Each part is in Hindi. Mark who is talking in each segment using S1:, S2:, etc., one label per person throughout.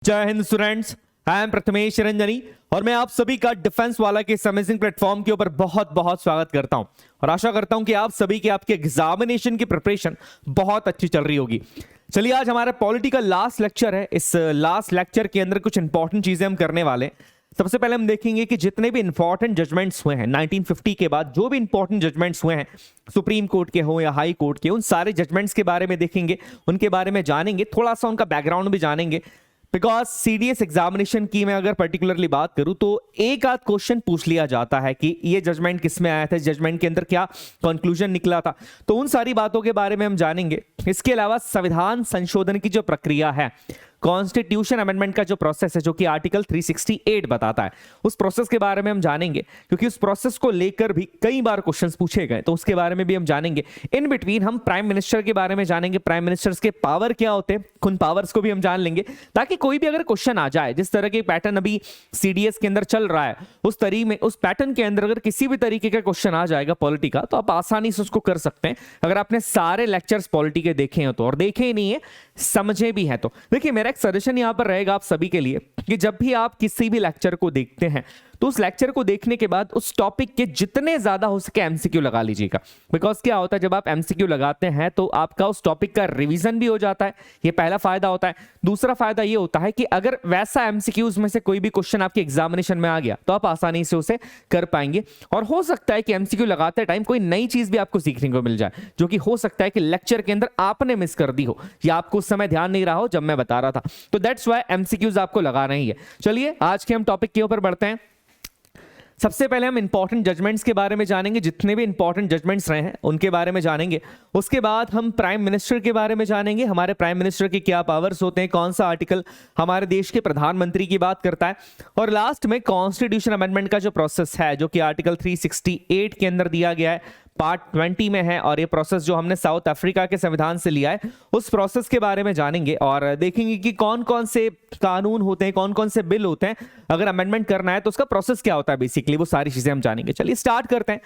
S1: जय Hind students, I am Prathamesh Ranjani और मैं आप सभी का डिफेंस वाला के इस अमेजिंग प्लेटफॉर्म के ऊपर बहुत बहुत स्वागत करता हूं और आशा करता हूं कि आप सभी के आपके एग्जामिनेशन की प्रिपरेशन बहुत अच्छी चल रही होगी। चलिए, आज हमारा पॉलिटी का लास्ट लेक्चर है। इस लास्ट लेक्चर के अंदर कुछ इंपॉर्टेंट चीजें हम करने वाले हैं। सबसे पहले हम देखेंगे कि जितने भी इंपॉर्टेंट जजमेंट्स हुए हैं 1950 के बाद, जो भी इंपॉर्टेंट जजमेंट्स हुए हैं, सुप्रीम कोर्ट के हो या हाई कोर्ट के, उन सारे जजमेंट्स के बारे में देखेंगे, उनके बारे में जानेंगे, थोड़ा सा उनका बैकग्राउंड भी जानेंगे। बिकॉज सीडीएस एग्जामिनेशन की मैं अगर पर्टिकुलरली बात करूं तो एक आध क्वेश्चन पूछ लिया जाता है कि ये जजमेंट किस में आया था, जजमेंट के अंदर क्या कंक्लूजन निकला था, तो उन सारी बातों के बारे में हम जानेंगे। इसके अलावा संविधान संशोधन की जो प्रक्रिया है, कॉन्स्टिट्यूशन अमेंडमेंट का जो प्रोसेस है, जो कि आर्टिकल 368 बताता है, उस प्रोसेस के बारे में हम जानेंगे, क्योंकि उस प्रोसेस को लेकर भी कई बार क्वेश्चंस पूछे गए, तो उसके बारे में भी हम जानेंगे। इन बिटवीन हम प्राइम मिनिस्टर के बारे में जानेंगे, प्राइम मिनिस्टर्स के पावर क्या होते हैं, उन पावर्स को भी हम जान लेंगे, ताकि कोई भी अगर क्वेश्चन आ जाए, जिस तरह के पैटर्न अभी सीडीएस के अंदर चल रहा है, उस तरीके में, उस पैटर्न के अंदर अगर किसी भी तरीके का क्वेश्चन आ जाएगा पॉलिटी का, तो आप आसानी से उसको कर सकते हैं, अगर आपने सारे लेक्चर्स पॉलिटी के देखे हैं तो, और देखे ही नहीं है, समझे भी हैं तो। देखिए, मेरा एक सजेशन यहां पर रहेगा आप सभी के लिए कि जब भी आप किसी भी लेक्चर को देखते हैं तो उस लेक्चर को देखने के बाद उस टॉपिक के जितने ज्यादा हो सके एमसीक्यू लगा लीजिएगा। बिकॉज क्या होता है, जब आप एमसीक्यू लगाते हैं तो आपका उस टॉपिक का रिवीजन भी हो जाता है, ये पहला फायदा होता है। दूसरा फायदा ये होता है कि अगर वैसा एमसीक्यूज में से कोई भी क्वेश्चन आपके एग्जामिनेशन में आ गया तो आप आसानी से उसे कर पाएंगे, और हो सकता है कि एमसीक्यू लगाते टाइम कोई नई चीज भी आपको सीखने को मिल जाए, जो कि हो सकता है कि लेक्चर के अंदर आपने मिस कर दी हो या आपको उस समय ध्यान नहीं रहा हो जब मैं बता रहा था। तो दैट्स व्हाई एमसीक्यूज आपको लगाना ही है। चलिए, आज के हम टॉपिक के ऊपर बढ़ते हैं। सबसे पहले हम इंपॉर्टेंट जजमेंट्स के बारे में जानेंगे, जितने भी इंपॉर्टेंट जजमेंट्स रहे हैं उनके बारे में जानेंगे। उसके बाद हम प्राइम मिनिस्टर के बारे में जानेंगे, हमारे प्राइम मिनिस्टर के क्या पावर्स होते हैं, कौन सा आर्टिकल हमारे देश के प्रधानमंत्री की बात करता है, और लास्ट में कॉन्स्टिट्यूशन अमेंडमेंट का जो प्रोसेस है, जो कि आर्टिकल 368 के अंदर दिया गया है, पार्ट 20 में है, और ये प्रोसेस जो हमने साउथ अफ्रीका के संविधान से लिया है, उस प्रोसेस के बारे में जानेंगे और देखेंगे कि कौन कौन से कानून होते हैं, कौन कौन से बिल होते हैं, अगर अमेंडमेंट करना है तो उसका प्रोसेस क्या होता है, बेसिकली वो सारी चीजें हम जानेंगे। चलिए स्टार्ट करते हैं।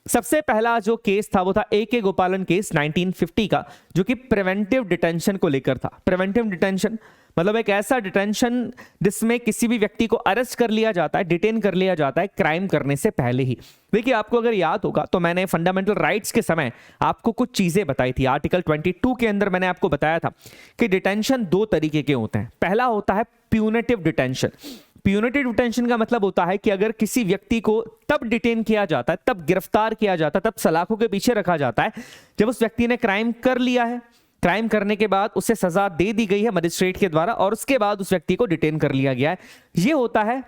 S1: सबसे पहला जो केस था वो था ए.के. गोपालन केस 1950 का, जो कि प्रिवेंटिव डिटेंशन को लेकर था। प्रिवेंटिव डिटेंशन मतलब एक ऐसा डिटेंशन जिसमें किसी भी व्यक्ति को अरेस्ट कर लिया जाता है, डिटेन कर लिया जाता है क्राइम करने से पहले ही। देखिए, आपको अगर याद होगा तो मैंने फंडामेंटल राइट्स के समय आपको कुछ चीजें बताई थी। आर्टिकल 22 के अंदर मैंने आपको बताया था कि डिटेंशन दो तरीके के होते हैं। पहला होता है प्यूनेटिव डिटेंशन। प्यूनेटिव डिटेंशन का मतलब होता है कि अगर किसी व्यक्ति को तब डिटेन किया जाता है, तब गिरफ्तार किया जाता है, तब सलाखों के पीछे रखा जाता है जब उस व्यक्ति ने क्राइम कर लिया है, क्राइम करने के बाद उसे सजा दे दी गई है मजिस्ट्रेट के द्वारा, और उसके बाद उस व्यक्ति को डिटेन कर लिया गया है। ये होता है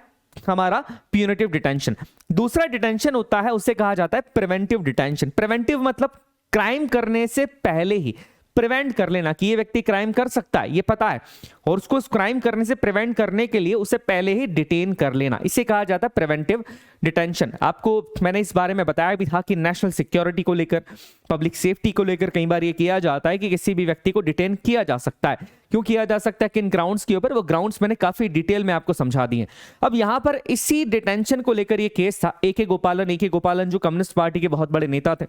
S1: हमारा प्यूनेटिव डिटेंशन। दूसरा डिटेंशन होता है, उसे कहा जाता है प्रिवेंटिव डिटेंशन। प्रिवेंटिव मतलब क्राइम करने से पहले ही प्रिवेंट कर लेना, कि ये व्यक्ति क्राइम कर सकता है, ये पता है, और उसको उस क्राइम करने से प्रिवेंट करने के लिए उसे पहले ही डिटेन कर लेना, इसे कहा जाता है प्रिवेंटिव डिटेंशन। आपको मैंने इस बारे में बताया भी था कि नेशनल सिक्योरिटी को लेकर, पब्लिक सेफ्टी को लेकर कई बार ये किया जाता है कि किसी भी व्यक्ति को डिटेन किया जा सकता है। क्यों किया जा सकता है, किन ग्राउंड्स के ऊपर, वो ग्राउंड्स मैंने काफी डिटेल में आपको समझा दिए। अब यहां पर इसी डिटेंशन को लेकर ये केस था। ए.के. गोपालन जो कम्युनिस्ट पार्टी के बहुत बड़े नेता थे,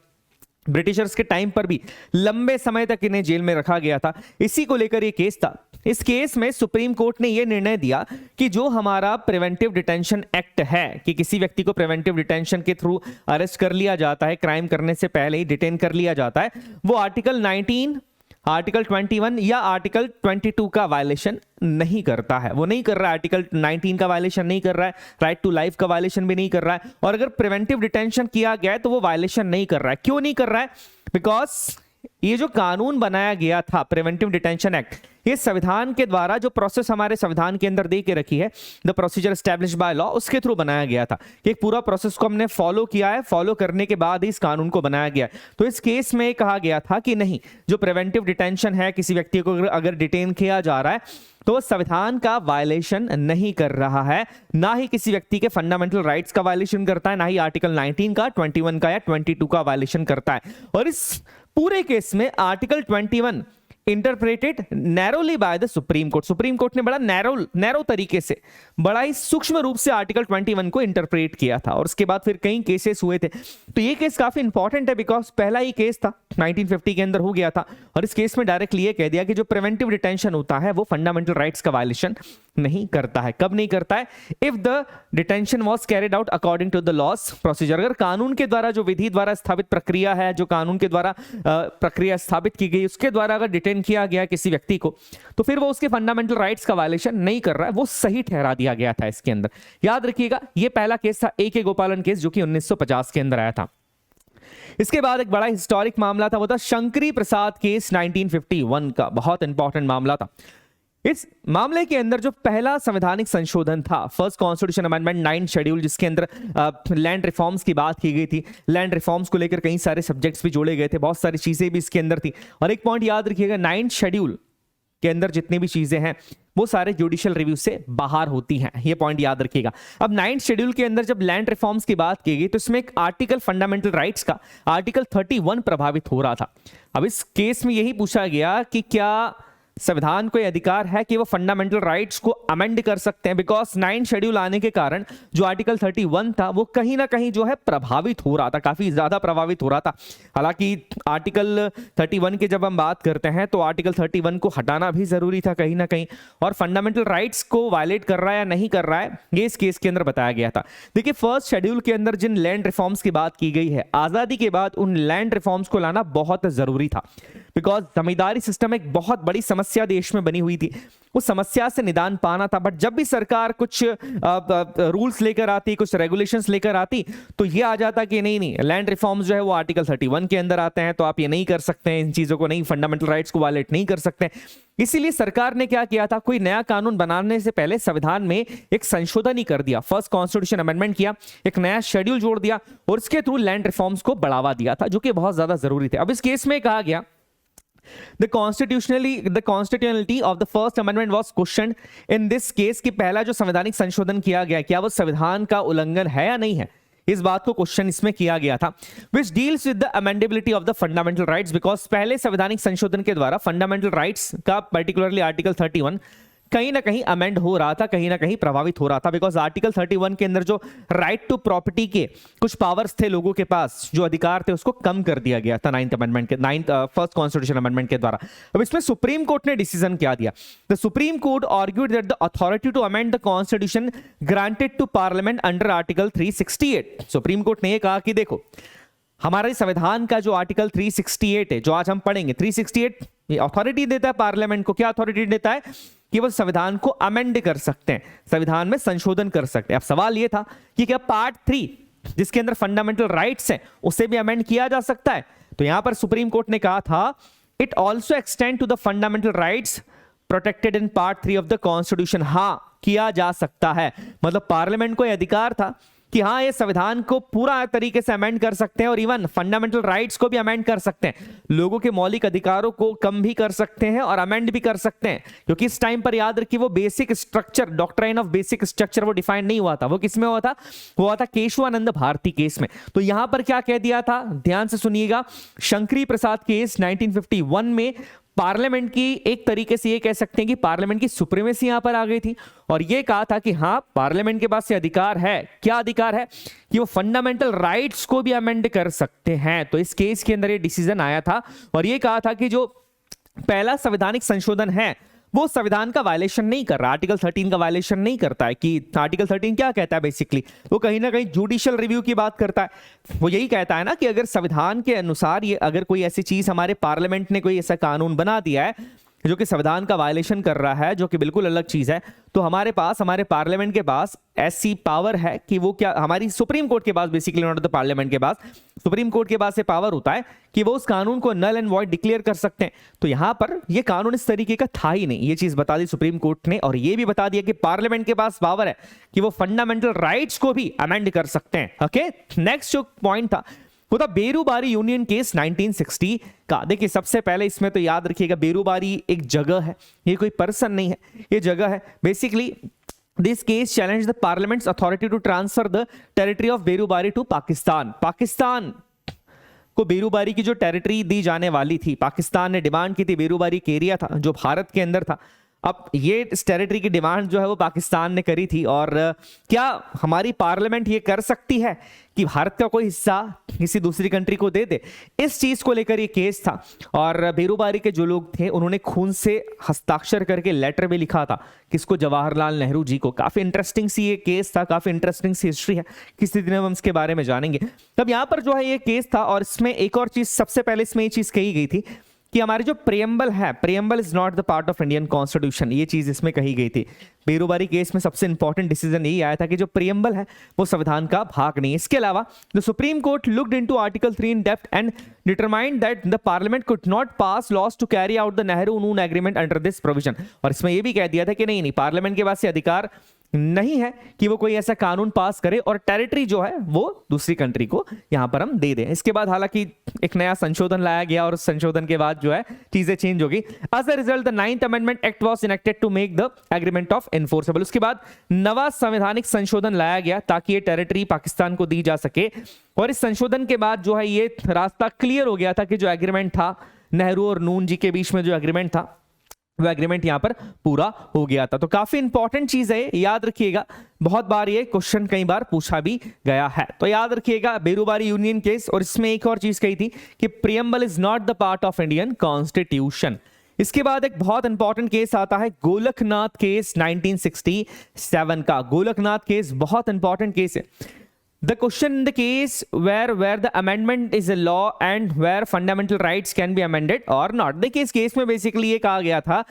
S1: ब्रिटिशर्स के टाइम पर भी लंबे समय तक इन्हें जेल में रखा गया था, इसी को लेकर यह केस था। इस केस में सुप्रीम कोर्ट ने यह निर्णय दिया कि जो हमारा प्रिवेंटिव डिटेंशन एक्ट है, कि किसी व्यक्ति को प्रिवेंटिव डिटेंशन के थ्रू अरेस्ट कर लिया जाता है, क्राइम करने से पहले ही डिटेन कर लिया जाता है, वो आर्टिकल 19, आर्टिकल 21 या आर्टिकल 22 का वायलेशन नहीं करता है। वो नहीं कर रहा है, आर्टिकल 19 का वायलेशन नहीं कर रहा है, राइट टू लाइफ का वायलेशन भी नहीं कर रहा है, और अगर प्रिवेंटिव डिटेंशन किया गया है तो वो वायलेशन नहीं कर रहा है। क्यों नहीं कर रहा है? बिकॉज ये जो कानून बनाया गया था, प्रिवेंटिव डिटेंशन एक्ट, ये संविधान के द्वारा जो प्रोसेस हमारे संविधान के अंदर दे के रखी है, the procedure established by law, उसके थ्रू बनाया गया था। एक पूरा प्रोसेस को हमने फॉलो किया है, फॉलो करने के बाद ही इस कानून को बनाया गया है। तो इस केस में कहा गया था कि नहीं, जो प्रिवेंटिव डिटेंशन है, किसी व्यक्ति को अगर डिटेन किया जा रहा है तो वह संविधान का वायलेशन नहीं कर रहा है, ना ही किसी व्यक्ति के फंडामेंटल राइट्स का वायलेशन करता है, ना ही आर्टिकल 19 का, 21 का या 22 का वायलेशन करता है। और इस पूरे केस में article 21 interpreted narrowly bye the supreme court. Supreme Court ने बड़ा नैरो तरीके से, बड़ा ही सूक्ष्म रूप से आर्टिकल 21 को इंटरप्रेट किया था, और उसके बाद फिर कई केसेस हुए थे। तो ये केस काफी इंपॉर्टेंट है, बिकॉज पहला ही केस था 1950 के अंदर हो गया था, और इस केस में डायरेक्टली ये कह दिया कि जो प्रिवेंटिव डिटेंशन होता है वो फंडामेंटल राइट्स का वायलेशन नहीं करता है। कब नहीं करता है? If the detention was carried out according to the law's procedure. अगर कानून के द्वारा, जो विधि द्वारा स्थापित प्रक्रिया है, जो कानून के द्वारा प्रक्रिया स्थापित की गई, उसके द्वारा अगर डिटेन किया गया किसी व्यक्ति को, तो फिर वो उसके फंडामेंटल राइट्स का वायलेशन नहीं कर रहा है, वो सही ठहरा दिया गया था इसके अंदर। याद रखिएगा, ये पहला केस था ए के गोपालन केस, जो कि 1950 के अंदर आया था। इसके बाद एक बड़ा हिस्टोरिक मामला था, वो था शंकरी प्रसाद केस 1951 का, बहुत इंपॉर्टेंट मामला था। इस मामले के अंदर जो पहला संवैधानिक संशोधन था, फर्स्ट कॉन्स्टिट्यूशन अमेंडमेंट 9 शेड्यूल, जिसके अंदर लैंड रिफॉर्म्स की बात की गई थी। लैंड रिफॉर्म्स को लेकर कई सारे सब्जेक्ट्स भी जोड़े गए थे, बहुत सारी चीजें भी इसके अंदर थी। और एक पॉइंट याद रखिएगा, 9 शेड्यूल के अंदर जितनी भी चीजें हैं वो सारे जुडिशियल रिव्यू से बाहर होती हैं, ये पॉइंट याद रखिएगा। अब 9 शेड्यूल के अंदर जब लैंड रिफॉर्म्स की बात की गई, तो इसमें एक आर्टिकल फंडामेंटल राइट्स का, आर्टिकल 31 प्रभावित हो रहा था। अब इस केस में यही पूछा गया कि क्या संविधान को यह अधिकार है कि वो फंडामेंटल राइट्स को अमेंड कर सकते हैं, बिकॉज 9 शेड्यूल आने के कारण जो आर्टिकल 31 था वो कहीं ना कहीं जो है प्रभावित हो रहा था, काफी ज्यादा प्रभावित हो रहा था। हालांकि आर्टिकल 31 की जब हम बात करते हैं तो आर्टिकल 31 को हटाना भी जरूरी था कहीं ना कहीं, और फंडामेंटल राइट्स को वायलेट कर रहा है या नहीं कर रहा है, ये इस केस के अंदर बताया गया था। देखिए, फर्स्ट शेड्यूल के अंदर जिन लैंड रिफॉर्म्स की बात की गई है, आजादी के बाद उन लैंड रिफॉर्म्स को लाना बहुत जरूरी था, बिकॉज जमींदारी सिस्टम एक बहुत बड़ी समस्या देश में बनी हुई थी, उस समस्या से निदान पाना था। बट जब भी सरकार कुछ रूल्स लेकर आती, कुछ रेगुलेशंस लेकर आती, तो ये आ जाता कि नहीं, लैंड रिफॉर्म्स जो है वो आर्टिकल 31 के अंदर आते हैं, तो आप ये नहीं कर सकते हैं, इन चीजों को नहीं, फंडामेंटल राइट्स को वायलेट नहीं कर सकते। इसीलिए सरकार ने क्या किया था, कोई नया कानून बनाने से पहले संविधान में एक संशोधन ही कर दिया, फर्स्ट कॉन्स्टिट्यूशन अमेंडमेंट किया, एक नया शेड्यूल जोड़ दिया, और इसके थ्रू लैंड रिफॉर्म्स को बढ़ावा दिया था, जो कि बहुत ज्यादा जरूरी थे। अब इस केस में कहा गया, The constitutionality of the first amendment was questioned in this case कि पहला जो संवैधानिक संशोधन किया गया, क्या वो संविधान का उल्लंघन है या नहीं है, इस बात को क्वेश्चन इसमें किया गया था। Which deals with the amendability of the fundamental rights, because पहले संवैधानिक संशोधन के द्वारा फंडामेंटल राइट्स का पर्टिकुलरली आर्टिकल 31 कहीं ना कहीं अमेंड हो रहा था, कहीं ना कहीं प्रभावित हो रहा था, बिकॉज आर्टिकल 31 के अंदर जो राइट टू प्रॉपर्टी के कुछ पावर्स थे लोगों के पास, जो अधिकार थे, उसको कम कर दिया गया था फर्स्ट कॉन्स्टिट्यूशन अमेंडमेंट के द्वारा। अब इसमें सुप्रीम कोर्ट ने डिसीजन क्या दिया? The supreme Court argued that the authority to amend the constitution granted to parliament under article 368। Supreme Court ने यह कहा कि देखो, हमारे संविधान का जो आर्टिकल 368 है, जो आज हम पढ़ेंगे, 368 ये अथॉरिटी देता है पार्लियामेंट को। क्या अथॉरिटी देता है? कि वो संविधान को अमेंड कर सकते हैं, संविधान में संशोधन कर सकते हैं। अब सवाल ये था कि क्या पार्ट 3 जिसके अंदर फंडामेंटल राइट्स हैं उसे भी अमेंड किया जा सकता है? तो यहां पर सुप्रीम कोर्ट ने कहा था, it also extend to the fundamental rights protected in part 3 of the constitution. हां, किया जा सकता है, मतलब पार्लियामेंट को यह अधिकार था कि हाँ, ये संविधान को पूरा तरीके से अमेंड कर सकते हैं, और इवन फंडामेंटल राइट्स को भी अमेंड कर सकते हैं, लोगों के मौलिक अधिकारों को कम भी कर सकते हैं और अमेंड भी कर सकते हैं। क्योंकि इस टाइम पर याद रखिए, वो basic structure, doctrine of basic structure, वो डिफाइन नहीं हुआ था। वो किसमें हुआ था? वो हुआ था केशवानंद भारती केस में। तो यहां पर क्या कह दिया था, ध्यान से सुनिएगा, शंकरी प्रसाद केस 1951 में पार्लियामेंट की, एक तरीके से ये कह सकते हैं कि पार्लियामेंट की सुप्रीमेसी यहां पर आ गई थी, और ये कहा था कि हां, पार्लियामेंट के पास ये अधिकार है। क्या अधिकार है? कि वो फंडामेंटल राइट्स को भी अमेंड कर सकते हैं। तो इस केस के अंदर ये डिसीजन आया था, और ये कहा था कि जो पहला संवैधानिक संशोधन है वो संविधान का वायलेशन नहीं कर रहा, आर्टिकल 13 का वायलेशन नहीं करता है। कि आर्टिकल 13 क्या कहता है? बेसिकली वो कहीं ना कहीं जुडिशियल रिव्यू की बात करता है। वो यही कहता है ना कि अगर संविधान के अनुसार ये, अगर कोई ऐसी चीज, हमारे पार्लियामेंट ने कोई ऐसा कानून बना दिया है जो कि संविधान का वायलेशन कर रहा है, जो कि बिल्कुल अलग चीज है, तो हमारे पास, हमारे पार्लियामेंट के पास ऐसी पावर है कि वो क्या, हमारी सुप्रीम कोर्ट के पास, बेसिकली नॉट द पार्लियामेंट के पास, सुप्रीम कोर्ट के पास ये पावर होता है कि वो उस कानून को नल एंड वॉइड डिक्लेयर कर सकते हैं। तो यहां पर ये कानून इस तरीके का था ही नहीं, ये चीज बता दी सुप्रीम कोर्ट ने, और ये भी बता दिया कि पार्लियामेंट के पास पावर है कि वो फंडामेंटल राइट्स को भी अमेंड कर सकते हैं। ओके, नेक्स्ट जो पॉइंट था वो था बेरूबारी यूनियन केस 1960 का। देखिए, सबसे पहले इसमें तो याद रखिएगा, बेरूबारी एक जगह है, ये कोई पर्सन नहीं है, ये जगह है। Basically this case challenge the parliament's authority to transfer the territory of Berubari to Pakistan. Pakistan को बेरूबारी की जो टेरिटरी दी जाने वाली थी, पाकिस्तान ने डिमांड की थी, बेरूबारी एक एरिया था जो भारत के अंदर था। अब ये इस टेरिटरी की डिमांड जो है वो पाकिस्तान ने करी थी, और क्या हमारी पार्लियामेंट ये कर सकती है कि भारत का कोई हिस्सा किसी दूसरी कंट्री को दे दे? इस चीज को लेकर ये केस था, और बेरूबारी के जो लोग थे उन्होंने खून से हस्ताक्षर करके लेटर भी लिखा था किसको, जवाहरलाल नेहरू जी को। काफी इंटरेस्टिंग सी ये केस था, काफी इंटरेस्टिंग सी हिस्ट्री है, किसी दिन हम इसके बारे में जानेंगे। तब यहां पर जो है ये केस था, और इसमें एक और चीज, सबसे पहले इसमें ये चीज कही गई थी कि हमारी जो प्रियम्बल है, preamble is not the part of Indian constitution, ये चीज इसमें कही गई थी। बेरूबारी केस में सबसे इंपॉर्टेंट डिसीजन यही आया था कि जो प्रियम्बल है वो संविधान का भाग नहीं है। इसके अलावा the supreme court looked into article 3 in depth and determined that the parliament could not pass laws to carry out the Nehru Noon agreement under this provision. और इसमें यह भी कह दिया था कि नहीं, पार्लियामेंट के पास ये अधिकार नहीं है कि वो कोई ऐसा कानून पास करे और टेरिटरी जो है वो दूसरी कंट्री को यहां पर हम दे दें। इसके बाद हालांकि एक नया संशोधन लाया गया, और उस संशोधन के बाद जो है चीजें चेंज हो गई। As a result the 9th amendment act was enacted to make the agreement of enforceable. उसके बाद नवा संवैधानिक संशोधन लाया गया ताकि ये टेरिटरी पाकिस्तान को दी जा सके, और इस संशोधन के बाद जो है ये रास्ता क्लियर हो गया था कि जो एग्रीमेंट था नेहरू और नून जी के बीच में, जो एग्रीमेंट था वो एग्रीमेंट यहां पर पूरा हो गया था। तो काफी इंपॉर्टेंट चीज है, याद रखिएगा, बहुत बार ये क्वेश्चन कई बार पूछा भी गया है। तो याद रखिएगा बेरूबारी यूनियन केस, और इसमें एक और चीज कही थी कि preamble is not the part of Indian constitution. इसके बाद एक बहुत इंपॉर्टेंट केस आता है गोलकनाथ केस 1967 का। गोलकनाथ केस बहुत इंपॉर्टेंट केस है। The question in the case where the amendment is a law and where fundamental rights can be amended or not। देखिए इस केस में बेसिकली ये कहा गया था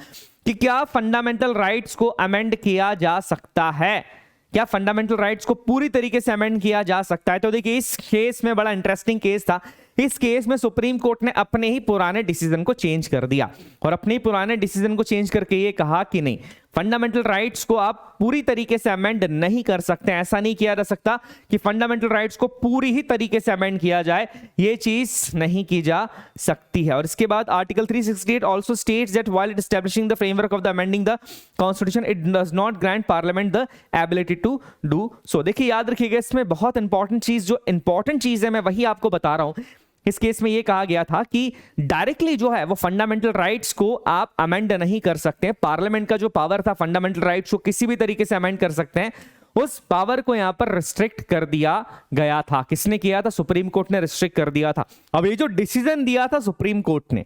S1: कि क्या फंडामेंटल राइट्स को अमेंड किया जा सकता है, क्या फंडामेंटल राइट्स को पूरी तरीके से अमेंड किया जा सकता है। तो देखिए इस केस में बड़ा इंटरेस्टिंग केस था। इस केस में सुप्रीम कोर्ट ने अपने ही पुराने डिसीजन को चेंज कर दिया, और अपने ही पुराने डिसीजन को चेंज करके ये कहा कि नहीं, फंडामेंटल राइट्स को आप पूरी तरीके से अमेंड नहीं कर सकते। ऐसा नहीं किया जा सकता कि फंडामेंटल राइट्स को पूरी ही तरीके से अमेंड किया जाए, ये चीज नहीं की जा सकती है। और इसके बाद article 368 also states that while it establishing the framework of the amending the constitution it does not grant parliament the ability to do so. देखिए याद रखिएगा, इसमें बहुत इंपॉर्टेंट चीज, जो इंपॉर्टेंट चीज है मैं वही आपको बता रहा हूं। इस केस में यह कहा गया था कि डायरेक्टली जो है वो फंडामेंटल राइट्स को आप अमेंड नहीं कर सकते। पार्लियामेंट का जो पावर था फंडामेंटल राइट्स को किसी भी तरीके से अमेंड कर सकते हैं, उस पावर को यहां पर रिस्ट्रिक्ट कर दिया गया था। किसने किया था? सुप्रीम कोर्ट ने रिस्ट्रिक्ट कर दिया था। अब ये जो डिसीजन दिया था सुप्रीम कोर्ट ने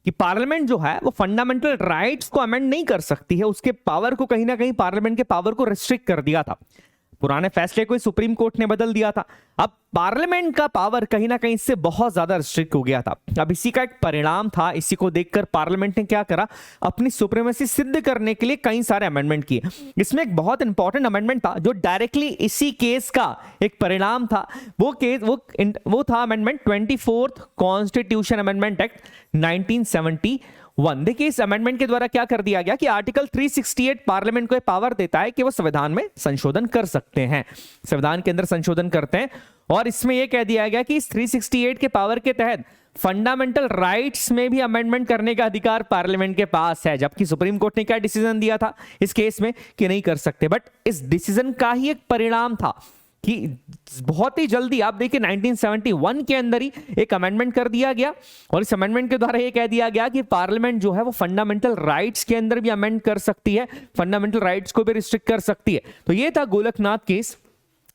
S1: कि पार्लियामेंट जो है वो फंडामेंटल राइट्स को अमेंड नहीं कर सकती है, उसके पावर को कहीं ना कहीं पार्लियामेंट के पावर को रिस्ट्रिक्ट कर दिया था। पुराने फैसले को सुप्रीम कोर्ट ने बदल दिया था। अब पार्लियामेंट का पावर कहीं ना कहीं इससे बहुत ज्यादा रिस्ट्रिक्ट हो गया था। अब इसी का एक परिणाम था, इसी को देखकर पार्लियामेंट ने क्या करा, अपनी सुप्रीमेसी सिद्ध करने के लिए कई सारे अमेंडमेंट किए। इसमें एक बहुत इंपॉर्टेंट अमेंडमेंट था जो डायरेक्टली इसी केस का एक परिणाम था। वो था amendment 24th constitution amendment act 1971। देखिए इस अमेंडमेंट के द्वारा क्या कर दिया गया कि आर्टिकल 368 पार्लियामेंट को पावर देता है कि वो संविधान में संशोधन कर सकते हैं, संविधान के अंदर संशोधन करते हैं। और इसमें यह कह दिया गया कि इस 368 के पावर के तहत फंडामेंटल राइट्स में भी अमेंडमेंट करने का अधिकार पार्लियामेंट के पास है। जबकि सुप्रीम कोर्ट ने क्या डिसीजन दिया था इस केस में कि नहीं कर सकते। बट इस डिसीजन का ही एक परिणाम था कि बहुत ही जल्दी आप देखिए 1971 के अंदर ही एक अमेंडमेंट कर दिया गया, और इस अमेंडमेंट के द्वारा यह कह दिया गया कि पार्लियामेंट जो है वो फंडामेंटल राइट्स के अंदर भी अमेंड कर सकती है, फंडामेंटल राइट्स को भी रिस्ट्रिक्ट कर सकती है। तो यह था गोलकनाथ केस।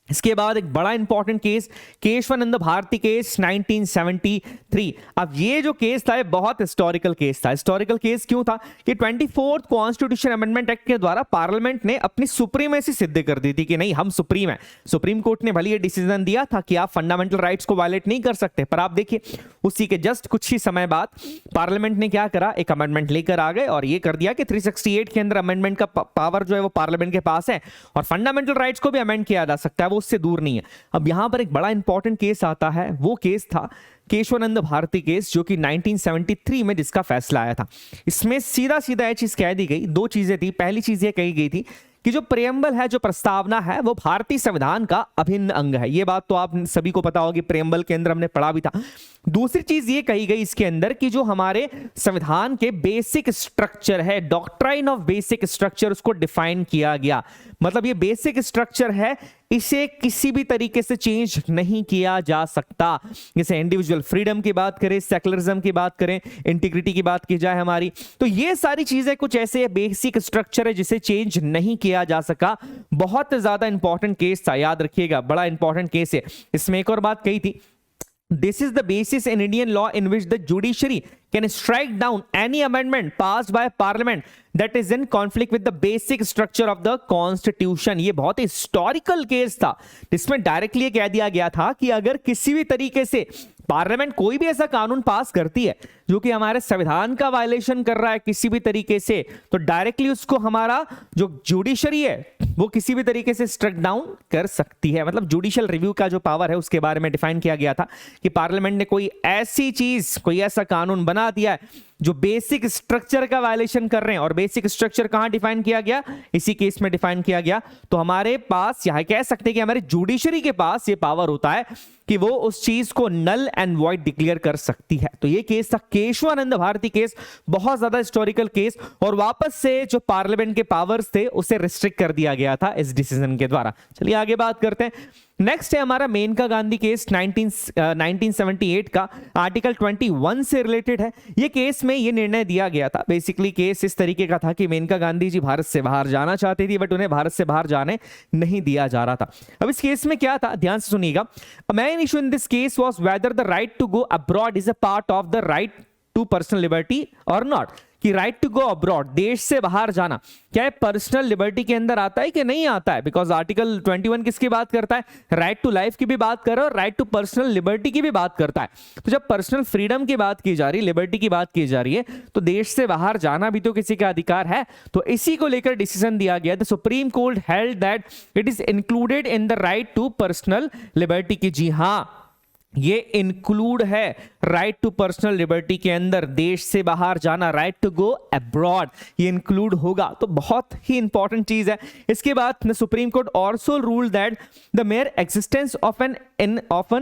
S1: इसके बाद एक बड़ा important case Kesavananda Bharati case 1973। अब ये जो केस था ये बहुत हिस्टोरिकल केस था। हिस्टोरिकल केस क्यों था कि 24th कॉन्स्टिट्यूशन अमेंडमेंट एक्ट के द्वारा पार्लियामेंट ने अपनी सुप्रीमेसी सिद्ध कर दी थी कि नहीं हम सुप्रीम है। सुप्रीम कोर्ट ने भले ये डिसीजन दिया था कि आप फंडामेंटल राइट्स को वायलेट नहीं कर सकते, पर आप देखिए उसी के जस्ट कुछ ही समय बाद पार्लियामेंट ने क्या करा, एक अमेंडमेंट लेकर आ गए और ये कर दिया कि 368 के अंदर अमेंडमेंट का पावर जो है वो पार्लियामेंट के पास है, और फंडामेंटल राइट्स को भी अमेंड किया जा सकता है, वो उससे दूर नहीं है। अब यहां पर एक बड़ा इंपॉर्टेंट केस आता है, वो केस था केशवानंद भारती केस जो कि 1973 में जिसका फैसला आया था। इसमें सीधा सीधा यह चीज कह दी गई, दो चीजें थी। पहली चीज ये कही गई थी कि जो प्रेम्बल है, जो प्रस्तावना है, वो भारतीय संविधान का अभिन्न अंग है। ये बात तो आप सभी को पता होगी, प्रेम्बल के अंदर हमने पढ़ा भी था दूसरी चीज ये कही गई इसके अंदर कि जो हमारे संविधान के बेसिक स्ट्रक्चर है, डॉक्ट्राइन ऑफ बेसिक स्ट्रक्चर, उसको डिफाइन किया गया। मतलब ये बेसिक स्ट्रक्चर है, इसे किसी भी तरीके से चेंज नहीं किया जा सकता। जैसे इंडिविजुअल फ्रीडम की बात करें, सेकुलरिज्म की बात करें, इंटीग्रिटी की बात की जाए हमारी, तो ये सारी चीजें कुछ ऐसे बेसिक स्ट्रक्चर है जिसे चेंज नहीं किया जा सका। बहुत ज्यादा इंपॉर्टेंट केस था, याद रखिएगा, बड़ा इंपॉर्टेंट केस है। इसमें एक और बात कही थी, this is the basis in Indian law in which the judiciary can strike down any amendment passed by parliament that is in conflict with the basic structure of the constitution। ये बहुत हिस्टोरिकल केस था जिसमें डायरेक्टली कह दिया गया था कि अगर किसी भी तरीके से पार्लियामेंट कोई भी ऐसा कानून पास करती है जो कि हमारे संविधान का वायलेशन कर रहा है किसी भी तरीके से, तो डायरेक्टली उसको हमारा जो जुडिशरी है वो किसी भी तरीके से स्ट्रक डाउन कर सकती है। मतलब जुडिशियल रिव्यू का जो पावर है उसके बारे में डिफाइन किया गया था कि पार्लियामेंट ने कोई ऐसी चीज, कोई ऐसा कानून बना दिया है जो बेसिक स्ट्रक्चर का वायलेशन कर रहे हैं, और बेसिक स्ट्रक्चर कहां डिफाइन किया गया, इसी केस में डिफाइन किया गया। तो हमारे पास यह कह सकते हैं कि हमारे जुडिशरी के पास ये पावर होता है कि वो उस चीज को नल एंड वॉइड डिक्लेयर कर सकती है। तो ये केस था केशवानंद भारती केस, बहुत ज्यादा हिस्टोरिकल केस, और वापस से जो पार्लियामेंट के पावर्स थे उसे रिस्ट्रिक्ट कर दिया गया था इस डिसीजन के द्वारा। चलिए आगे बात करते हैं। नेक्स्ट है हमारा मेनका गांधी केस 1978 का, आर्टिकल 21 से रिलेटेड है। ये केस में ये निर्णय दिया गया था, बेसिकली केस इस तरीके का था कि मेनका गांधी जी भारत से बाहर जाना चाहती थी, बट उन्हें भारत से बाहर जाने नहीं दिया जा रहा था। अब इस केस में क्या था, ध्यान से सुनिएगा। Main issue in this case was whether the right to go abroad is a part of the right to personal liberty और नॉट। कि राइट टू गो अब्रॉड, देश से बाहर जाना, क्या है पर्सनल लिबर्टी के अंदर आता है कि नहीं आता है? बिकॉज आर्टिकल 21 किसकी बात करता है, राइट टू लाइफ की भी बात कर रहा है और राइट टू पर्सनल लिबर्टी की भी बात करता है। तो जब पर्सनल फ्रीडम की बात की जा रही है, लिबर्टी की बात की जा रही है, तो देश से बाहर जाना भी तो किसी का अधिकार है। तो इसी को लेकर डिसीजन दिया गया। The supreme court held that it is included in the right to personal liberty की। जी हां, ये इंक्लूड है राइट टू पर्सनल लिबर्टी के अंदर, देश से बाहर जाना, राइट टू गो अब्रॉड, ये इंक्लूड होगा। तो बहुत ही इंपॉर्टेंट चीज है। इसके बाद the supreme court also ruled that the mere existence of an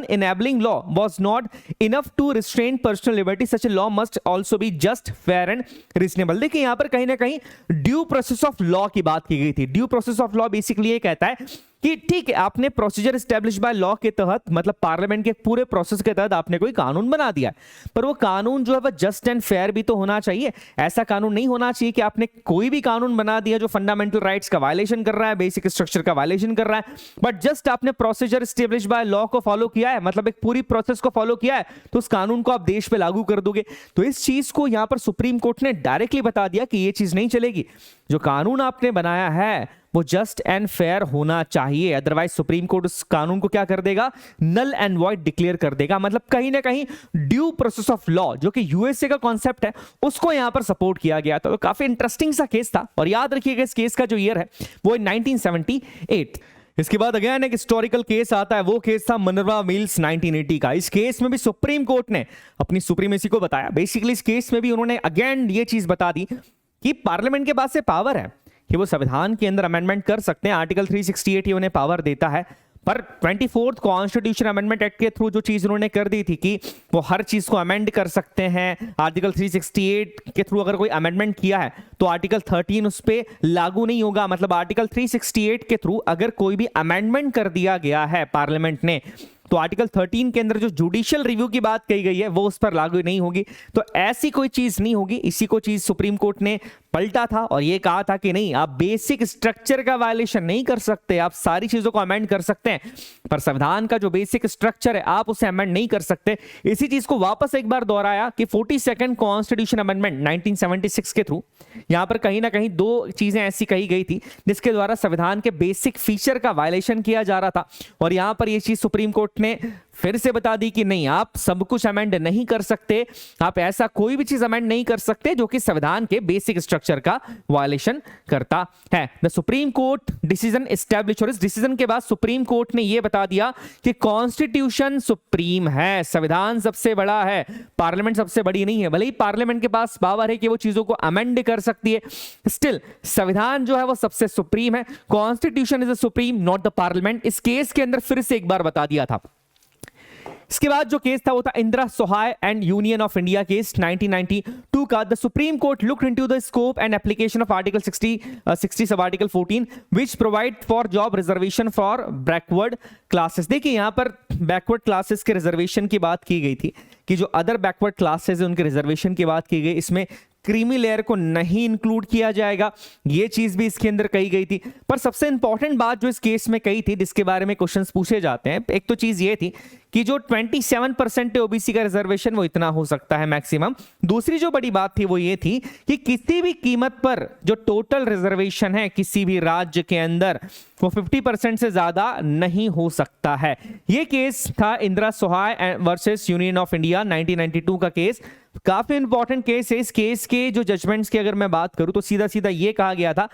S1: enabling law was not enough to restrain personal liberty. Such a law must also be just, fair and reasonable। देखिए यहां पर कहीं ना कहीं ड्यू प्रोसेस ऑफ लॉ की बात की गई थी। Due process of law basically ये कहता है कि ठीक है, आपने प्रोसीजर एस्टेब्लिश बाय लॉ के तहत, मतलब पार्लियामेंट के पूरे प्रोसेस के तहत आपने कोई कानून बना दिया है, पर वो कानून जो है वह जस्ट एंड फेयर भी तो होना चाहिए। ऐसा कानून नहीं होना चाहिए कि आपने कोई भी कानून बना दिया जो फंडामेंटल राइट्स का वायलेशन कर रहा है, बेसिक स्ट्रक्चर का वायलेशन कर रहा है, बट जस्ट आपने प्रोसीजर एस्टेब्लिश बाय लॉ को फॉलो किया है, मतलब एक पूरी प्रोसेस को फॉलो किया है, तो उस कानून को आप देश पे लागू कर दोगे। तो इस चीज को यहां पर सुप्रीम कोर्ट ने डायरेक्टली बता दिया कि ये चीज नहीं चलेगी। जो कानून आपने बनाया है वो जस्ट एंड फेयर होना चाहिए, अदरवाइज सुप्रीम कोर्ट उस कानून को क्या कर देगा, नल एंड वॉइड डिक्लेयर कर देगा। मतलब कहीं ना कहीं ड्यू प्रोसेस ऑफ लॉ जो कि यूएसए का कॉन्सेप्ट है उसको यहां पर सपोर्ट किया गया था। तो काफी इंटरेस्टिंग सा केस था, और याद रखिएगा इस केस का जो ईयर है वो 1978। इसके बाद अगेन एक हिस्टोरिकल केस आता है, वो केस था मिनर्वा मिल्स 1980 का। इस केस में भी सुप्रीम कोर्ट ने अपनी सुप्रीमेसी को बताया। बेसिकली इस केस में भी उन्होंने अगेन ये चीज बता दी कि पार्लियामेंट के पास से पावर है कि वो संविधान के अंदर अमेंडमेंट कर सकते हैं। आर्टिकल 368 ये उन्हें पावर देता है, पर 24th कॉन्स्टिट्यूशन अमेंडमेंट एक्ट के थ्रू जो चीज उन्होंने कर दी थी कि वो हर चीज को अमेंड कर सकते हैं। आर्टिकल 368 के थ्रू अगर कोई अमेंडमेंट किया है तो आर्टिकल 13 उस पर लागू नहीं होगा। मतलब आर्टिकल 368 के थ्रू अगर कोई भी अमेंडमेंट कर दिया गया है पार्लियामेंट ने, तो आर्टिकल 13 के अंदर जो जुडिशियल रिव्यू की बात कही गई है वो उस पर लागू नहीं होगी। तो ऐसी कोई चीज नहीं होगी। इसी को चीज सुप्रीम कोर्ट ने पलटा था और ये कहा था कि नहीं, आप बेसिक स्ट्रक्चर का वायलेशन नहीं कर सकते, आप सारी चीजों को अमेंड कर सकते हैं, पर संविधान का जो बेसिक स्ट्रक्चर है आप उसे अमेंड नहीं कर सकते। इसी चीज को वापस एक बार दोहराया कि 42nd कॉन्स्टिट्यूशन अमेंडमेंट 1976 के थ्रू यहां पर कहीं ना कहीं दो चीजें ऐसी कही गई थी जिसके द्वारा संविधान के बेसिक फीचर का वायलेशन किया जा रहा था, और यहां पर यह चीज सुप्रीम कोर्ट ने फिर से बता दी कि नहीं, आप सब कुछ अमेंड नहीं कर सकते, आप ऐसा कोई भी चीज अमेंड नहीं कर सकते जो कि संविधान के बेसिक स्ट्रक्चर का वायलेशन करता है। The supreme court decision establish, और इस डिसीजन के बाद सुप्रीम कोर्ट ने यह बता दिया कि कॉन्स्टिट्यूशन सुप्रीम है, संविधान सबसे बड़ा है, पार्लियामेंट सबसे बड़ी नहीं है। भले ही पार्लियामेंट के पास पावर है कि वो चीजों को अमेंड कर सकती है, स्टिल संविधान जो है वो सबसे सुप्रीम है। Constitution is the supreme, not the parliament. इस केस के अंदर फिर से एक बार बता दिया था इसके बाद जो केस था वो था Indira Sawhney and union of India case 1992 का। The supreme court looked into the scope and application of article 60 sub article 14 which provide for job reservation for backward classes. देखिए यहां पर बैकवर्ड क्लासेस के रिजर्वेशन की बात की गई थी कि जो अदर बैकवर्ड क्लासेस है उनके रिजर्वेशन की बात की गई, इसमें क्रीमी लेयर को नहीं इंक्लूड किया जाएगा, ये चीज भी इसके अंदर कही गई थी। पर सबसे इंपॉर्टेंट बात जो इस केस में कही थी, जिसके बारे में क्वेश्चंस पूछे जाते हैं, एक तो चीज ये थी कि जो 27% ओबीसी का रिजर्वेशन वो इतना हो सकता है मैक्सिमम। दूसरी जो बड़ी बात थी वो ये थी कि किसी भी कीमत पर जो टोटल रिजर्वेशन है किसी भी राज्य के अंदर वो 50% से ज्यादा नहीं हो सकता है। ये केस था Indira Sawhney versus union of India 1992 का केस। काफी इंपॉर्टेंट केस है। इस केस के जो जजमेंट्स की अगर मैं बात करूं तो सीधा सीधा ये कहा गया था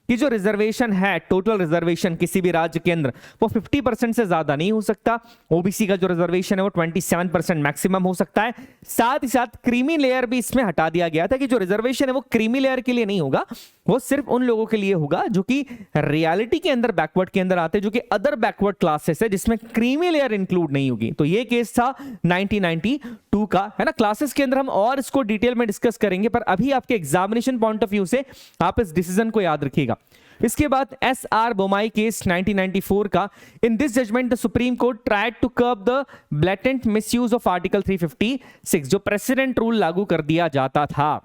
S1: कि जो रिजर्वेशन है, टोटल रिजर्वेशन किसी भी राज्य के अंदर वो 50% से ज्यादा नहीं हो सकता। ओबीसी का जो रिजर्वेशन है वो 27% मैक्सिमम हो सकता है। साथ ही साथ क्रीमी लेयर भी इसमें हटा दिया गया था कि जो रिजर्वेशन है वो क्रीमी लेयर के लिए नहीं होगा, वो सिर्फ उन लोगों के लिए होगा जो कि रियलिटी के अंदर बैकवर्ड के अंदर आते हैं, जो कि अदर बैकवर्ड क्लासेस है जिसमें क्रीमी लेयर इंक्लूड नहीं होगी। तो ये केस था 1992 का, है ना। क्लासेस के अंदर हम और इसको डिटेल में डिस्कस करेंगे, पर अभी आपके एग्जामिनेशन पॉइंट ऑफ व्यू से आप इस डिसीजन को याद रखिएगा। इसके बाद एस.आर. बोमाई केस 1994 का। In this judgment the supreme court tried to curb the blatant misuse of article 356। जो प्रेसिडेंट रूल लागू कर दिया जाता था,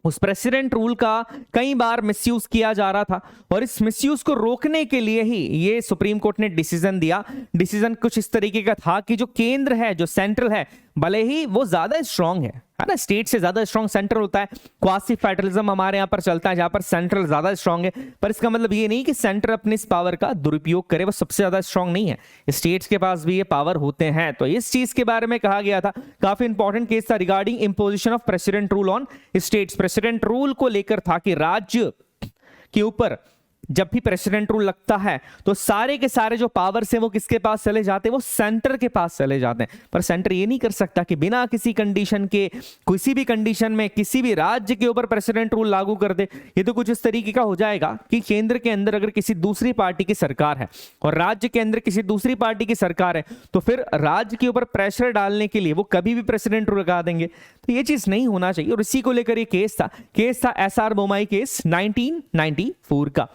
S1: उस प्रेसिडेंट रूल का कई बार मिसयूज किया जा रहा था और इस मिसयूज को रोकने के लिए ही ये सुप्रीम कोर्ट ने डिसीजन दिया। डिसीजन कुछ इस तरीके का था कि जो केंद्र है, जो सेंट्रल है, भले ही वो ज्यादा स्ट्रांग है ना, स्टेट से ज्यादा स्ट्रांग सेंट्रल होता है। क्वासी फेडरलिज्म हमारे यहाँ पर चलता है जहां पर सेंट्रल ज्यादा स्ट्रांग है, पर इसका मतलब ये नहीं कि सेंटर अपने इस पावर का दुरुपयोग करे, वो सबसे ज्यादा स्ट्रांग नहीं है। स्टेट्स के पास भी ये पावर होते हैं। तो इस चीज के बारे में कहा गया था। काफी इंपॉर्टेंट केस था regarding imposition of president rule on states. President rule को लेकर था कि राज्य के ऊपर जब भी प्रेसिडेंट रूल लगता है तो सारे के सारे जो पावर्स हैं वो किसके पास चले जाते हैं, वो सेंटर के पास चले जाते हैं। पर सेंटर ये नहीं कर सकता कि बिना किसी कंडीशन के, किसी भी कंडीशन में किसी भी राज्य के ऊपर प्रेसिडेंट रूल लागू कर दे। ये तो कुछ इस तरीके का हो जाएगा कि केंद्र के अंदर अगर किसी दूसरी पार्टी की सरकार है और राज्य के अंदर किसी दूसरी पार्टी की सरकार है, तो फिर राज्य के ऊपर प्रेशर डालने के लिए वो कभी भी प्रेसिडेंट रूल लगा देंगे। तो ये चीज नहीं होना चाहिए और इसी को लेकर ये केस था एस.आर. बोमाई केस 1994 का।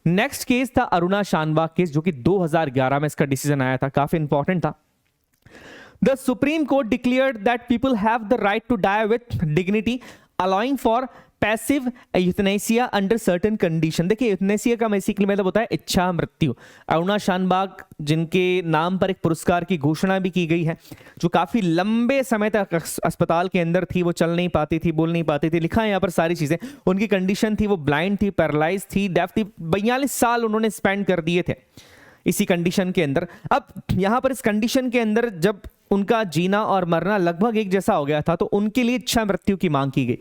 S1: नेक्स्ट केस था अरुणा शानबाग केस, जो कि 2011 में इसका डिसीजन आया था। काफी इंपॉर्टेंट था। The supreme court declared that people have the right to die with dignity allowing for passive euthanasia under certain condition. देखिए यूथनेसिया का बेसिकली मतलब होता है इच्छा मृत्यु। अरुणा शानबाग जिनके नाम पर एक पुरस्कार की घोषणा भी की गई है, जो काफी लंबे समय तक अस्पताल के अंदर थी, वो चल नहीं पाती थी, बोल नहीं पाती थी, लिखा है यहाँ पर सारी चीजें। उनकी कंडीशन थी, वो ब्लाइंड थी, पैरालाइज थी, डेफ थी। 42 साल उन्होंने स्पेंड कर दिए थे इसी कंडीशन के अंदर। अब यहां पर इस कंडीशन के अंदर जब उनका जीना और मरना लगभग एक जैसा हो गया था, तो उनके लिए इच्छा मृत्यु की मांग की गई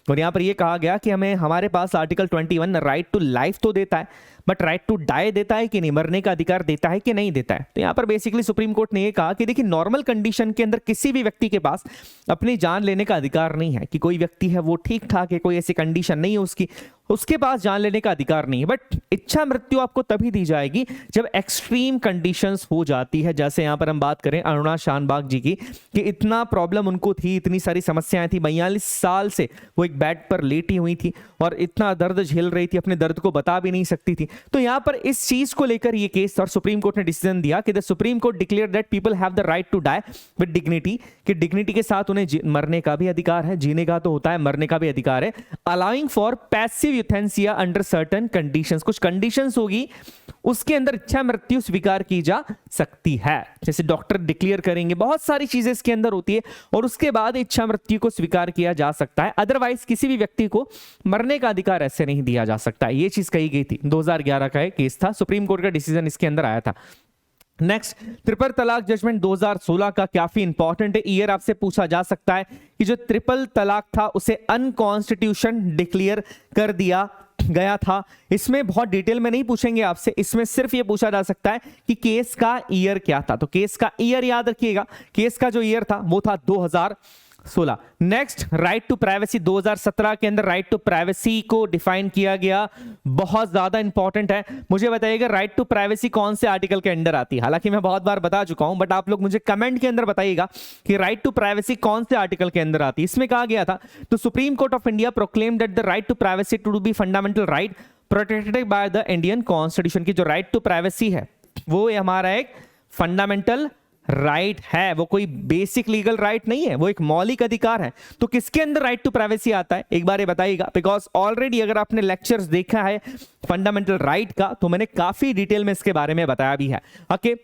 S1: और यहां पर यह कहा गया कि हमारे पास आर्टिकल 21 राइट टू लाइफ तो देता है, बट राइट टू डाई देता है कि नहीं, मरने का अधिकार देता है कि नहीं देता है। तो यहां पर बेसिकली सुप्रीम कोर्ट ने यह कहा कि देखिए नॉर्मल कंडीशन के अंदर किसी भी व्यक्ति के पास अपनी जान लेने का अधिकार नहीं है, कि कोई व्यक्ति है वो ठीक ठाक है, कोई ऐसी कंडीशन नहीं है उसके पास जान लेने का अधिकार नहीं है। बट इच्छा मृत्यु आपको तभी दी जाएगी जब एक्सट्रीम कंडीशंस हो जाती है। जैसे यहां पर हम बात करें अरुणा शानबाग जी की, कि इतना प्रॉब्लम उनको थी, इतनी सारी समस्याएं थी, 42 साल से वो एक बेड पर लेटी हुई थी और इतना दर्द झेल रही थी, अपने दर्द को बता भी नहीं सकती थी। तो यहां पर इस चीज को लेकर ये केस और सुप्रीम कोर्ट ने डिसीजन दिया कि the supreme court declare that people have the right to die with dignity, कि डिग्निटी के साथ उन्हें मरने का भी अधिकार है, जीने का तो होता है, मरने का भी अधिकार है। Allowing for passive euthanasia under certain conditions, कुछ कंडीशंस होगी उसके अंदर इच्छा मृत्यु स्वीकार की जा सकती है। जैसे डॉक्टर डिक्लेयर करेंगे, बहुत सारी चीजें इसके अंदर होती है और उसके बाद इच्छा मृत्यु को स्वीकार किया जा सकता है। अदरवाइज किसी भी व्यक्ति को मरने का अधिकार ऐसे नहीं दिया जा सकता। ये चीज कही गई थी। 2011 का केस था, सुप्रीम कोर्ट का डिसीजन इसके अंदर आया था। नेक्स्ट ट्रिपल तलाक जजमेंट 2016 का, काफी इंपॉर्टेंट है। ईयर आपसे पूछा जा सकता है कि जो ट्रिपल तलाक था उसे अनकॉन्स्टिट्यूशन डिक्लेयर कर दिया गया था। इसमें बहुत डिटेल में नहीं पूछेंगे आपसे, इसमें सिर्फ ये पूछा जा सकता है कि केस का ईयर क्या था। तो केस का ईयर याद रखिएगा, केस का जो ईयर था वो था 16। नेक्स्ट, राइट टू प्राइवेसी 2017 के अंदर राइट टू प्राइवेसी को डिफाइन किया गया, बहुत ज्यादा इंपॉर्टेंट है। मुझे बताइएगा राइट टू प्राइवेसी कौन से आर्टिकल के अंडर आती है। हालांकि मैं बहुत बार बता चुका हूं, बट आप लोग मुझे कमेंट के अंदर बताइएगा कि राइट टू प्राइवेसी कौन से आर्टिकल के अंदर आती है। इसमें कहा गया था, तो supreme court of India proclaimed that the right to privacy to be fundamental right protected by the Indian constitution. की जो राइट टू प्राइवेसी है वो हमारा एक फंडामेंटल राइट है, वो कोई बेसिक लीगल राइट नहीं है, वो एक मौलिक अधिकार है। तो किसके अंदर राइट टू प्राइवेसी आता है, एक बार ये बताइएगा, बिकॉज ऑलरेडी अगर आपने लेक्चर्स देखा है फंडामेंटल राइट का तो मैंने काफी डिटेल में इसके बारे में बताया भी है। ओके,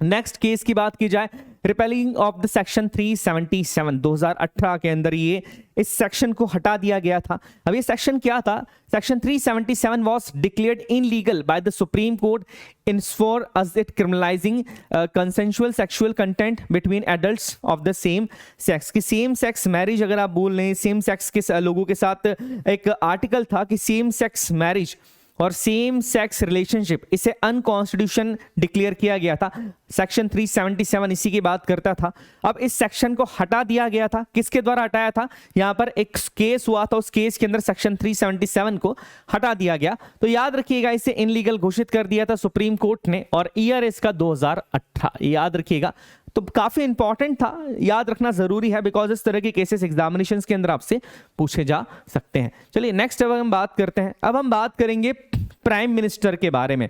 S1: नेक्स्ट केस की बात की जाए, रिपेलिंग ऑफ द सेक्शन 377 2018 के अंदर ये इस सेक्शन को हटा दिया गया था। अब ये सेक्शन क्या था, section 377 was declared illegal by the supreme court in for us it criminalising consensual sexual content between adults of the same sex. की सेम सेक्स मैरिज अगर आप बोल रहे हैं, सेम सेक्स के लोगों के साथ एक आर्टिकल था कि सेम सेक्स मैरिज और सेम सेक्स रिलेशनशिप, इसे अनकॉन्स्टिट्यूशन डिक्लेयर किया गया था। सेक्शन 377 इसी की बात करता था। अब इस सेक्शन को हटा दिया गया था, किसके द्वारा हटाया था, यहां पर एक केस हुआ था, उस केस के अंदर सेक्शन 377 को हटा दिया गया। तो याद रखिएगा इसे इनलीगल घोषित कर दिया था सुप्रीम कोर्ट ने, और ईयर इसका 2018, याद रखिएगा। तो काफी इंपॉर्टेंट था, याद रखना जरूरी है, बिकॉज इस तरह के केसेस एग्जामिनेशंस के अंदर आपसे पूछे जा सकते हैं। चलिए नेक्स्ट अब हम बात करते हैं, अब हम बात करेंगे प्राइम मिनिस्टर के बारे में।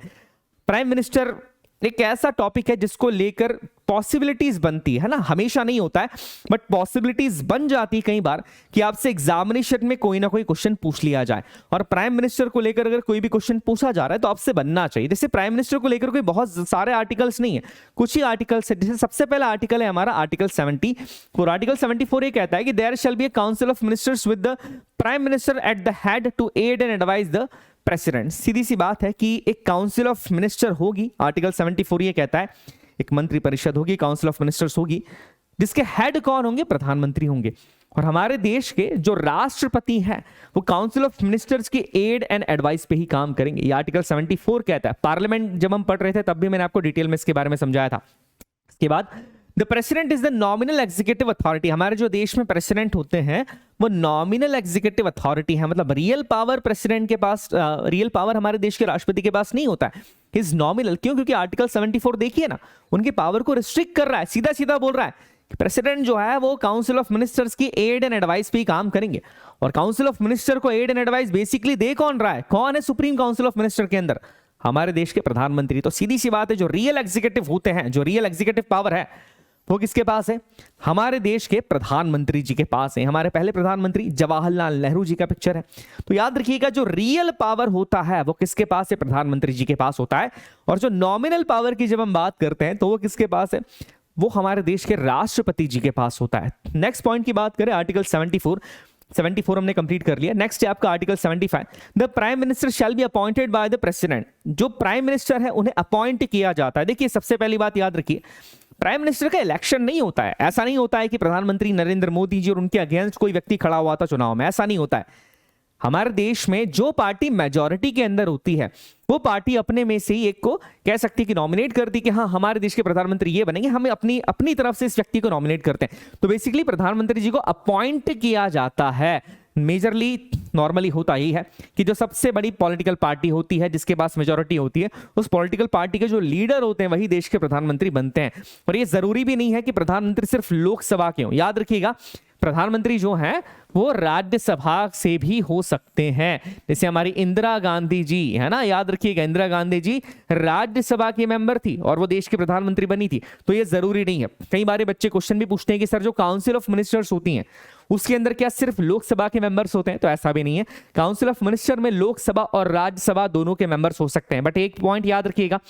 S1: प्राइम मिनिस्टर एक ऐसा टॉपिक है जिसको लेकर पॉसिबिलिटीज बनती है ना, हमेशा नहीं होता है बट पॉसिबिलिटीज बन जाती है कई बार कि आपसे एग्जामिनेशन में कोई ना कोई क्वेश्चन पूछ लिया जाए। और प्राइम मिनिस्टर को लेकर अगर कोई भी क्वेश्चन पूछा जा रहा है तो आपसे बनना चाहिए। जैसे प्राइम मिनिस्टर को लेकर कोई बहुत सारे आर्टिकल्स नहीं है, कुछ ही आर्टिकल्स है। जैसे सबसे पहला आर्टिकल है हमारा आर्टिकल 74। आर्टिकल 74 ये कहता है कि there shall be a council of ministers with the prime minister at the head to aid and advise the president. सीधी सी बात है कि एक काउंसिल ऑफ मिनिस्टर होगी, आर्टिकल 74 ये कहता है एक मंत्री परिषद होगी, काउंसिल ऑफ मिनिस्टर्स होगी, जिसके हेड कौन होंगे, प्रधानमंत्री होंगे। और हमारे देश के जो राष्ट्रपति हैं वो काउंसिल ऑफ मिनिस्टर्स के एड एंड एडवाइस पे ही काम करेंगे, ये आर्टिकल 74 कहता है। पार्लियामेंट जब हम पढ़ रहे थे तब भी मैंने आपको डिटेल में इसके बारे में समझाया था। इसके बाद the president is the nominal executive authority. हमारे जो देश में प्रेसिडेंट होते हैं वो नॉमिनल एग्जीक्यूटिव अथॉरिटी है, मतलब रियल पावर प्रेसिडेंट के पास, रियल पावर हमारे देश के राष्ट्रपति के पास नहीं होता है। इज नॉमिनल क्यों, क्योंकि आर्टिकल 74 देखिए ना, उनके पावर को रिस्ट्रिक्ट कर रहा है, सीधा सीधा बोल रहा है कि प्रेसिडेंट जो है वो काउंसिल ऑफ मिनिस्टर्स की एड एंड एडवाइस पे ही काम करेंगे। और काउंसिल ऑफ मिनिस्टर को एड एंड एडवाइस बेसिकली दे कौन रहा है, कौन है सुप्रीम काउंसिल ऑफ मिनिस्टर के अंदर, हमारे देश के प्रधानमंत्री। तो सीधी सी बात है, जो रियल एग्जीक्यूटिव होते हैं, जो रियल एग्जीक्यूटिव पावर है वो किसके पास है, हमारे देश के प्रधानमंत्री जी के पास है। हमारे पहले प्रधानमंत्री जवाहरलाल नेहरू जी का पिक्चर है। तो याद रखिएगा जो रियल पावर होता है वो किसके पास है, प्रधानमंत्री जी के पास होता है। और जो नॉमिनल पावर की जब हम बात करते हैं तो वो किसके पास है, वो हमारे देश के राष्ट्रपति जी के पास होता है। नेक्स्ट पॉइंट की बात करें, आर्टिकल 74 हमने कंप्लीट कर लिया। नेक्स्ट है आपका article 75। The prime minister shall be appointed by the president. जो प्राइम मिनिस्टर है उन्हें अपॉइंट किया जाता है। देखिए सबसे पहली बात याद रखिए, प्राइम मिनिस्टर का इलेक्शन नहीं होता है। ऐसा नहीं होता है कि प्रधानमंत्री नरेंद्र मोदी जी और उनके अगेंस्ट कोई व्यक्ति खड़ा हुआ था चुनाव में, ऐसा नहीं होता है। हमारे देश में जो पार्टी मेजॉरिटी के अंदर होती है वो पार्टी अपने में से ही एक को कह सकती है कि नॉमिनेट करती कि हाँ हमारे देश के प्रधानमंत्री ये बनेंगे, हमें अपनी तरफ से इस व्यक्ति को नॉमिनेट करते हैं। तो बेसिकली प्रधानमंत्री जी को अपॉइंट किया जाता है। मेजरली नॉर्मली होता ही है कि जो सबसे बड़ी पॉलिटिकल पार्टी होती है जिसके पास मेजॉरिटी होती है, उस पॉलिटिकल पार्टी के जो लीडर होते हैं वही देश के प्रधानमंत्री बनते हैं। और ये जरूरी भी नहीं है कि प्रधानमंत्री सिर्फ लोकसभा के हों। याद रखिएगा प्रधानमंत्री जो हैं वो राज्यसभा से भी हो सकते हैं। जैसे हमारी इंदिरा गांधी जी है ना, याद रखिएगा इंदिरा गांधी जी राज्यसभा की मेंबर थी और वो देश की प्रधानमंत्री बनी थी। तो ये जरूरी नहीं है। कई बार बच्चे क्वेश्चन भी पूछते हैं कि सर जो काउंसिल ऑफ मिनिस्टर्स होती हैं उसके अंदर क्या सिर्फ लोकसभा के मेंबर्स होते हैं, तो ऐसा भी नहीं है। काउंसिल ऑफ मिनिस्टर में लोकसभा और राज्यसभा दोनों के मेंबर्स हो सकते हैं। बट एक पॉइंट याद रखिएगा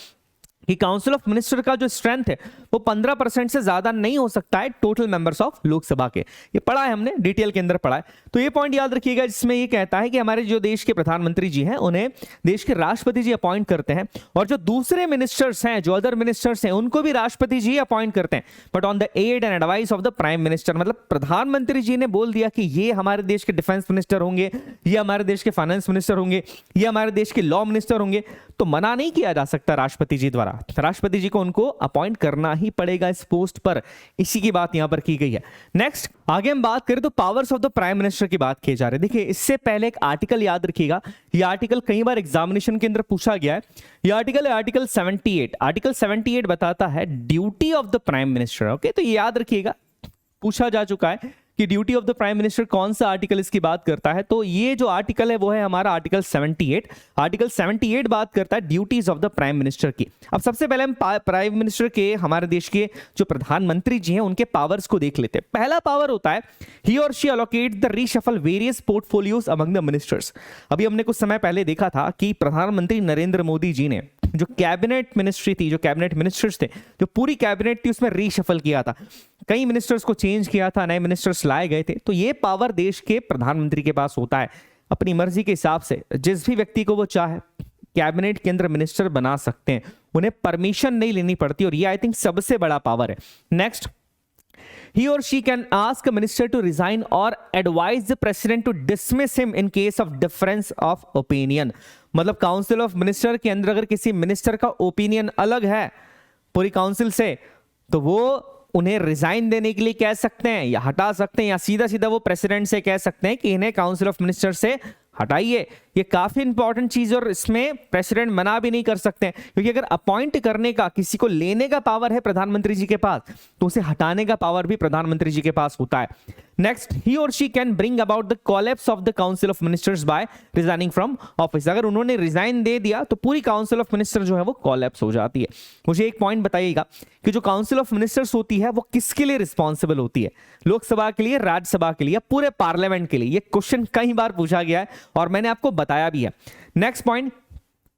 S1: कि काउंसिल ऑफ मिनिस्टर का जो स्ट्रेंथ है वो 15% से ज्यादा नहीं हो सकता है टोटल मेंबर्स ऑफ लोकसभा के। ये पढ़ा है हमने, डिटेल के अंदर पढ़ा है। तो ये पॉइंट याद रखिएगा जिसमें ये कहता है कि हमारे जो देश के प्रधानमंत्री जी हैं उन्हें देश के राष्ट्रपति जी अपॉइंट करते हैं, और जो दूसरे मिनिस्टर्स हैं, जो अदर मिनिस्टर्स हैं, उनको भी राष्ट्रपति जी अपॉइंट करते हैं, but on the aid and advice of the prime minister. मतलब प्रधानमंत्री जी ने बोल दिया कि ये हमारे देश के डिफेंस मिनिस्टर होंगे, ये हमारे देश के फाइनेंस मिनिस्टर होंगे, ये हमारे देश के लॉ मिनिस्टर होंगे, तो मना नहीं किया जा सकता राष्ट्रपति जी द्वारा। द्वारा राष्ट्रपति जी को उनको अपॉइंट करना ही पड़ेगा इस पोस्ट पर, इसी की बात यहां पर की गई है। नेक्स्ट आगे हम बात करें तो powers of the prime minister की बात की जा रही है। देखिए इससे पहले एक आर्टिकल याद रखिएगा, ये आर्टिकल कई बार एग्जामिनेशन के अंदर पूछा गया है। ये आर्टिकल है आर्टिकल 78। आर्टिकल 78 बताता है duty of the prime minister. Okay, तो ये याद रखिएगा, पूछा जा चुका है कि duty of the prime minister कौन सा आर्टिकल इसकी बात करता है। तो ये जो आर्टिकल है वो है हमारा आर्टिकल 78। आर्टिकल 78 बात करता है duties of the prime minister की। अब सबसे पहले हम प्राइम मिनिस्टर के, हमारे देश के जो प्रधानमंत्री जी हैं उनके पावर्स को देख लेते हैं। पहला पावर होता है ही or she allocate the reshuffle various portfolios among the ministers. अभी हमने कुछ समय पहले देखा था कि प्रधानमंत्री नरेंद्र मोदी जी ने जो कैबिनेट मिनिस्ट्री थी, जो कैबिनेट मिनिस्टर्स थे, जो पूरी कैबिनेट थी उसमें रीशफल किया था, कई मिनिस्टर्स को चेंज किया था, नए मिनिस्टर्स लाए गए थे। तो ये पावर देश के प्रधानमंत्री के पास होता है, अपनी मर्जी के हिसाब से जिस भी व्यक्ति को वो चाहे कैबिनेट के अंदर मिनिस्टर बना सकते हैं, उन्हें परमिशन नहीं लेनी पड़ती, और ये आई थिंक सबसे बड़ा पावर है। Next, he or she can ask a minister to resign or advise the president to dismiss him in case of difference of opinion। मतलब काउंसिल ऑफ मिनिस्टर के अंदर अगर किसी मिनिस्टर का ओपिनियन अलग है पूरी काउंसिल से, तो वो उन्हें रिजाइन देने के लिए कह सकते हैं या हटा सकते हैं, या सीधा सीधा वो प्रेसिडेंट से कह सकते हैं कि इन्हें काउंसिल ऑफ मिनिस्टर से हटाइए। ये काफी इंपॉर्टेंट चीज, और इसमें प्रेसिडेंट मना भी नहीं कर सकते हैं, क्योंकि अगर अपॉइंट करने का, किसी को लेने का पावर है प्रधानमंत्री जी के पास, तो उसे हटाने का पावर भी प्रधानमंत्री जी के पास होता है। Next, he or she can bring about the collapse of the council of ministers by resigning from office. अगर उन्होंने रिजाइन दे दिया तो पूरी काउंसिल ऑफ मिनिस्टर जो है वो कोलैप्स हो जाती है। मुझे एक पॉइंट बताइएगा कि जो काउंसिल ऑफ मिनिस्टर्स होती है वो किसके लिए रिस्पॉन्सिबल होती है? लोकसभा के लिए, राज्यसभा के लिए, पूरे पार्लियामेंट के लिए? ये क्वेश्चन कई बार पूछा गया है और मैंने आपको बताया भी है। Next point,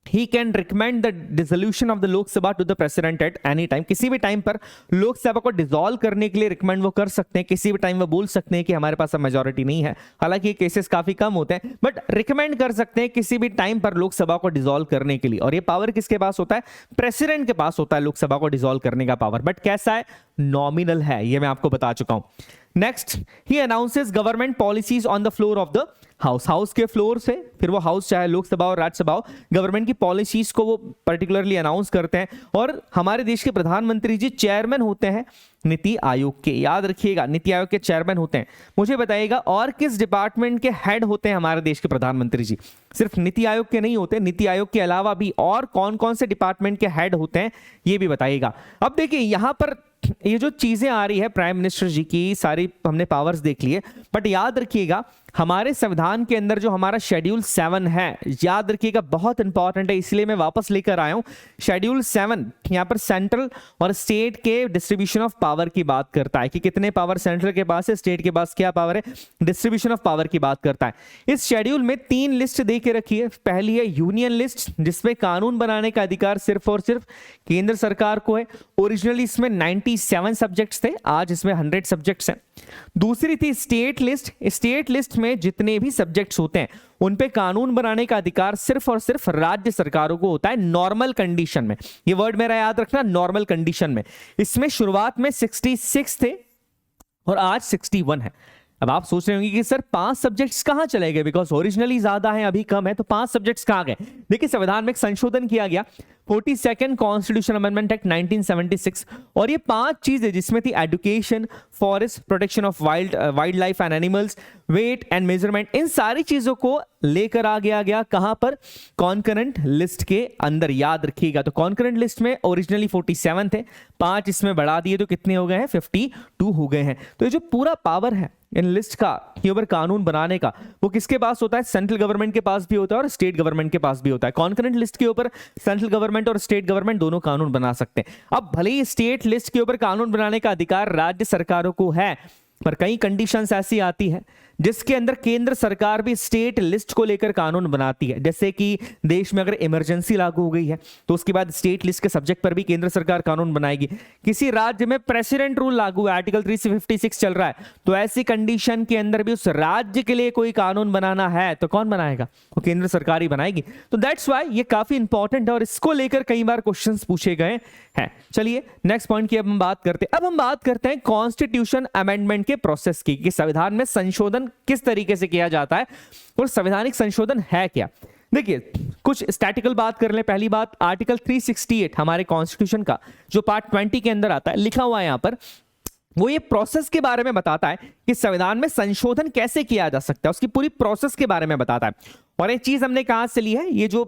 S1: he can recommend the dissolution of the लोक सभा to the president at any time। किसी भी टाइम पर लोकसभा को डिसॉल्व करने के लिए रिकमेंड वो कर सकते हैं, किसी भी टाइम वो बोल सकते हैं कि हमारे पास अब मेजॉरिटी नहीं है। हालांकि ये केसेस काफी कम होते हैं, बट रिकमेंड कर सकते हैं किसी भी टाइम पर लोकसभा को डिसॉल्व करने के लिए। और ये पावर किसके पास होता है? प्रेसिडेंट के पास होता है लोकसभा को डिसॉल्व करने का पावर, बट कैसा है? नॉमिनल है, ये मैं आपको बता चुका हूं। Next, he announces government policies on the floor of the house. House के फ्लोर से, फिर वो हाउस चाहे लोकसभा और राज्यसभा हो, गवर्नमेंट की पॉलिसीज को वो पर्टिकुलरली अनाउंस करते हैं। और हमारे देश के प्रधानमंत्री जी चेयरमैन होते हैं नीति आयोग के। याद रखिएगा, नीति आयोग के चेयरमैन होते हैं। मुझे बताइएगा और किस डिपार्टमेंट के हेड होते हैं हमारे देश के प्रधानमंत्री जी? सिर्फ नीति आयोग के नहीं होते, नीति आयोग के अलावा भी और कौन कौन से डिपार्टमेंट के हेड होते हैं ये भी बताइएगा। अब देखिए यहां पर ये जो चीजें आ रही है प्राइम मिनिस्टर जी की, सारी हमने पावर्स देख लिए, बट याद रखिएगा हमारे संविधान के अंदर जो हमारा शेड्यूल 7 है, याद रखिएगा बहुत इंपॉर्टेंट है, इसलिए मैं वापस लेकर आया हूं। शेड्यूल 7 यहां पर सेंट्रल और स्टेट के डिस्ट्रीब्यूशन ऑफ पावर की बात करता है कि कितने पावर सेंट्रल के पास है, स्टेट के पास क्या पावर है, डिस्ट्रीब्यूशन ऑफ पावर की बात करता है। इस शेड्यूल में 3 लिस्ट दे के रखी है। पहली है यूनियन लिस्ट, जिसमें कानून बनाने का अधिकार सिर्फ और सिर्फ केंद्र सरकार को है। ओरिजिनली इसमें 97 सब्जेक्ट्स थे, आज इसमें 100 सब्जेक्ट्स हैं। दूसरी थी स्टेट लिस्ट। स्टेट लिस्ट में जितने भी सब्जेक्ट्स होते हैं उन पे कानून बनाने का अधिकार सिर्फ और सिर्फ राज्य सरकारों को होता है, नॉर्मल कंडीशन में। ये वर्ड मेरा याद रखना, नॉर्मल कंडीशन में। इसमें शुरुआत में 66 थे और आज 61 है। अब आप सोच रहे होंगे कि सर 5 सब्जेक्ट्स कहां चले गए, बिकॉज ओरिजिनली ज्यादा है अभी कम है, तो 5 सब्जेक्ट्स कहां गए? देखिए संविधान में एक संशोधन किया गया, 42nd कॉन्स्टिट्यूशन अमेंडमेंट एक्ट 1976, और ये 5 चीजें जिसमें थी education, forest, protection of wildlife and animals, weight and measurement, इन सारी चीजों को लेकर आ गया कहां पर? कॉन्करेंट लिस्ट के अंदर। याद रखिएगा, तो कॉन्करेंट लिस्ट में ओरिजिनली 47 थे, 5 इसमें बढ़ा दिए तो कितने हो गए हैं? 52 हो गए हैं। तो ये जो पूरा पावर है इन लिस्ट का के ऊपर कानून बनाने का, वो किसके पास होता है? सेंट्रल गवर्नमेंट के पास भी होता है और स्टेट गवर्नमेंट के पास भी होता है। कॉन्करेंट लिस्ट के ऊपर सेंट्रल गवर्नमेंट और स्टेट गवर्नमेंट दोनों कानून बना सकते हैं। अब भले ही स्टेट लिस्ट के ऊपर कानून बनाने का अधिकार राज्य सरकारों को है, पर कई कंडीशंस ऐसी आती है जिसके अंदर केंद्र सरकार भी स्टेट लिस्ट को लेकर कानून बनाती है। जैसे कि देश में अगर इमरजेंसी लागू हो गई है तो उसके बाद स्टेट लिस्ट के सब्जेक्ट पर भी केंद्र सरकार कानून बनाएगी। किसी राज्य में प्रेसिडेंट रूल लागू है, आर्टिकल 356 चल रहा है, तो ऐसी कंडीशन के अंदर भी उस राज्य के लिए कोई कानून बनाना है तो कौन बनाएगा? वो केंद्र सरकार ही बनाएगी। तो दैट्स व्हाई ये काफी इंपॉर्टेंट है और इसको लेकर कई बार क्वेश्चंस पूछे गए हैं। चलिए नेक्स्ट पॉइंट की अब हम बात करते हैं। अब हम बात करते हैं कॉन्स्टिट्यूशन अमेंडमेंट के प्रोसेस की, कि संविधान में संशोधन किस तरीके से किया जाता है और संवैधानिक संशोधन है क्या। देखिए कुछ स्टैटिकल बात कर लें। पहली बात, आर्टिकल 368 हमारे कॉन्स्टिट्यूशन का जो पार्ट 20 के अंदर आता है, लिखा हुआ है यहां पर, वो ये प्रोसेस के बारे में बताता है कि संविधान में संशोधन कैसे किया जा सकता है, उसकी पूरी प्रोसेस के बारे में बताता है। और एक चीज हमने कहां से ली है, ये जो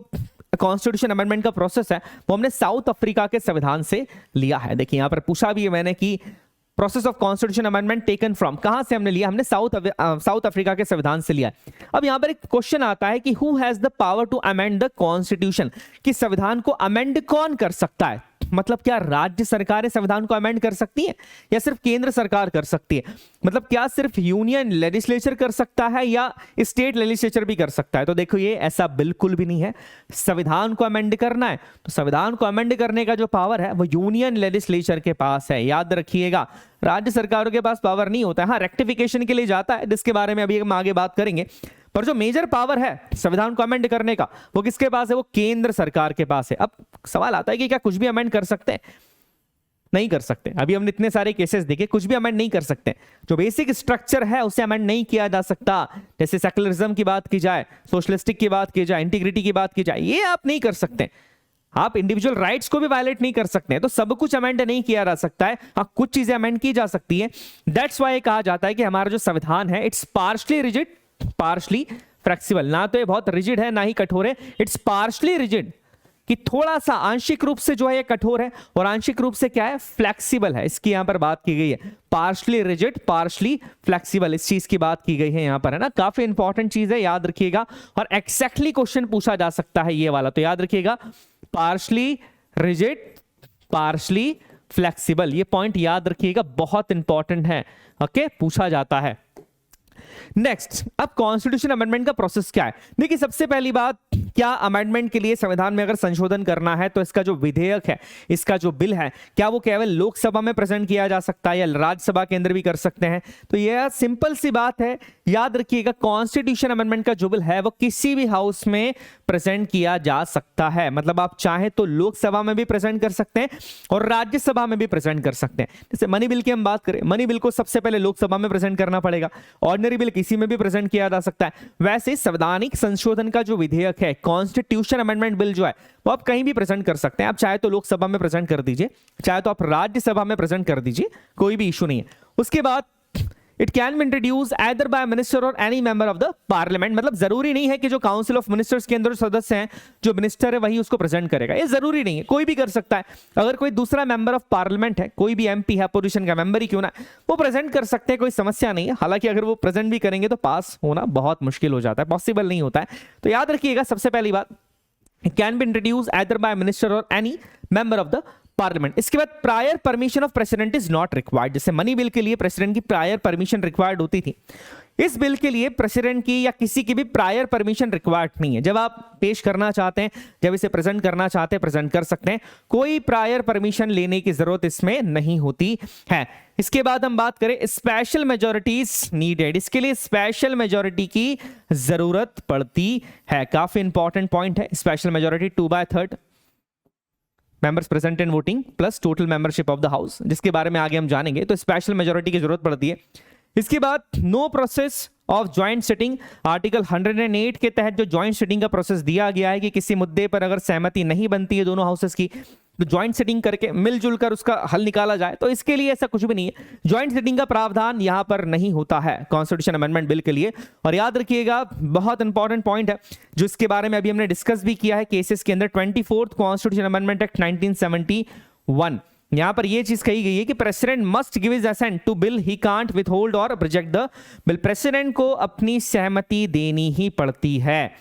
S1: कॉन्स्टिट्यूशन अमेंडमेंट का प्रोसेस है वो हमने साउथ अफ्रीका के संविधान से लिया है। देखिए यहां पर पूछा भी है मैंने कि process of constitution amendment taken from, कहां से हमने लिया, हमने साउथ अफ्रीका के संविधान से लिया है। अब यहां पर एक क्वेश्चन आता है कि who has the power to amend the constitution, कि संविधान को अमेंड कौन कर सकता है। मतलब क्या राज्य सरकारें संविधान को अमेंड कर सकती हैं या सिर्फ केंद्र सरकार कर सकती है? मतलब क्या सिर्फ यूनियन लेजिस्लेचर कर सकता है या स्टेट लेजिस्लेचर भी कर सकता है? तो देखो ये ऐसा बिल्कुल भी नहीं है। संविधान को अमेंड करना है तो संविधान को अमेंड करने का जो पावर है वो यूनियन लेजिस्लेचर के पास है, याद रखिएगा। राज्य सरकारों के पास पावर नहीं होता है। हाँ, रेक्टिफिकेशन के लिए जाता है, जिसके बारे में अभी हम आगे बात करेंगे। पर जो मेजर पावर है संविधान को अमेंड करने का वो किसके पास है? वो केंद्र सरकार के पास है। अब सवाल आता है कि क्या कुछ भी अमेंड कर सकते हैं? नहीं कर सकते। अभी हमने इतने सारे केसेस देखे, कुछ भी अमेंड नहीं कर सकते। जो बेसिक स्ट्रक्चर है उसे अमेंड नहीं किया जा सकता। जैसे सेकुलरिज्म की बात की जाए, सोशलिस्टिक की बात की जाए, इंटीग्रिटी की बात की जाए, ये आप नहीं कर सकते। आप इंडिविजुअल राइट्स को भी वायलेट नहीं कर सकते हैं। तो सब कुछ अमेंड नहीं किया जा सकता है। हाँ, कुछ चीजें अमेंड की जा सकती है। दैट्स वाई कहा जाता है कि हमारा जो संविधान है it's partially rigid, partially flexible. ना तो ये बहुत रिजिड है ना ही कठोर है, इट्स पार्शली रिजिड, कि थोड़ा सा आंशिक रूप से जो है ये कठोर है और आंशिक रूप से क्या है, फ्लेक्सिबल है। इसकी यहां पर बात की गई है, पार्शली रिजिड, पार्शली फ्लेक्सिबल, इस चीज की बात की गई है यहां पर, है ना। काफी इंपॉर्टेंट चीज है, याद रखिएगा। और एक्जैक्टली क्वेश्चन पूछा जा सकता है ये वाला, तो याद रखिएगा पार्शली रिजिड, पार्शली फ्लेक्सिबल, ये पॉइंट याद रखिएगा, बहुत इंपॉर्टेंट है। ओके, पूछा जाता है। नेक्स्ट, अब कॉन्स्टिट्यूशन अमेंडमेंट का प्रोसेस क्या है? देखिए सबसे पहली बात, क्या अमेंडमेंट के लिए संविधान में अगर संशोधन करना है तो इसका जो विधेयक है, इसका जो बिल है, क्या वो केवल लोकसभा में प्रेजेंट किया जा सकता है या राज्यसभा के अंदर भी कर सकते हैं? तो यह सिंपल सी बात है, याद रखिएगा। कॉन्स्टिट्यूशन अमेंडमेंट का जो बिल है वो किसी भी हाउस में प्रेजेंट किया जा सकता है। मतलब आप चाहें तो लोकसभा में भी प्रेजेंट कर सकते हैं और राज्यसभा में भी प्रेजेंट कर सकते हैं। जैसे मनी बिल की हम बात करें, मनी बिल को सबसे पहले लोकसभा में प्रेजेंट करना पड़ेगा, ऑर्डिनरी बिल किसी में भी प्रेजेंट किया जा सकता है। वैसे संवैधानिक संशोधन का जो विधेयक है, कॉन्स्टिट्यूशन अमेंडमेंट बिल जो है, वो आप कहीं भी प्रेजेंट कर सकते हैं। आप चाहे तो लोकसभा में प्रेजेंट कर दीजिए, चाहे तो आप राज्यसभा में प्रेजेंट कर दीजिए, कोई भी इशू नहीं है। उसके बाद it can be introduce either by minister or any member of the parliament. मतलब जरूरी नहीं है कि जो काउंसिल ऑफ मिनिस्टर्स के अंदर सदस्य हैं, जो मिनिस्टर है वही उसको प्रेजेंट करेगा, ये जरूरी नहीं है, कोई भी कर सकता है। अगर कोई दूसरा मेंबर ऑफ पार्लियामेंट है, कोई भी एमपी है, अपोजिशन का मेंबर ही क्यों ना, वो प्रेजेंट कर सकते हैं, कोई समस्या नहीं है। हालांकि अगर वो प्रेजेंट भी करेंगे तो पास होना बहुत मुश्किल हो जाता है, पॉसिबल नहीं होता है। तो याद रखिएगा सबसे पहली बात, can be introduce either by minister or any member of the parliament. इसके बाद prior permission of president is not required. जैसे मनी बिल के लिए प्रेसिडेंट की प्रायर परमिशन रिक्वायर्ड होती थी, इस बिल के लिए प्रेसिडेंट की या किसी की भी प्रायर परमिशन रिक्वायर्ड नहीं है। जब आप पेश करना चाहते हैं, जब इसे प्रेजेंट करना चाहते हैं, प्रेजेंट कर सकते हैं, कोई प्रायर परमिशन लेने की जरूरत इसमें नहीं होती है। इसके बाद हम बात करें स्पेशल मेजॉरिटीज नीडेड, इसके लिए स्पेशल मेजॉरिटी की जरूरत पड़ती है। काफी इंपॉर्टेंट पॉइंट है, special majority 2/3 members present in voting plus total membership of the house, जिसके बारे में आगे हम जानेंगे। तो स्पेशल मेजॉरिटी की जरूरत पड़ती है। इसके बाद no process of joint sitting, article 108 के तहत जो ज्वाइंट सिटिंग का प्रोसेस दिया गया है कि किसी मुद्दे पर अगर सहमति नहीं बनती है दोनों हाउसेस की, तो ज्वाइंट सिटिंग करके मिलजुल कर उसका हल निकाला जाए। तो इसके लिए ऐसा कुछ भी नहीं है, ज्वाइंट सिटिंग का प्रावधान यहां पर नहीं होता है कॉन्स्टिट्यूशन अमेंडमेंट बिल के लिए। और याद रखिएगा बहुत इंपॉर्टेंट पॉइंट है जो इसके बारे में अभी हमने डिस्कस भी किया है केसेस के अंदर, 24th कॉन्स्टिट्यूशन अमेंडमेंट एक्ट 1971, यहां पर यह चीज कही गई है कि president must give his assent to bill, he can't withhold or reject the bill. President को अपनी सहमति देनी ही पड़ती है।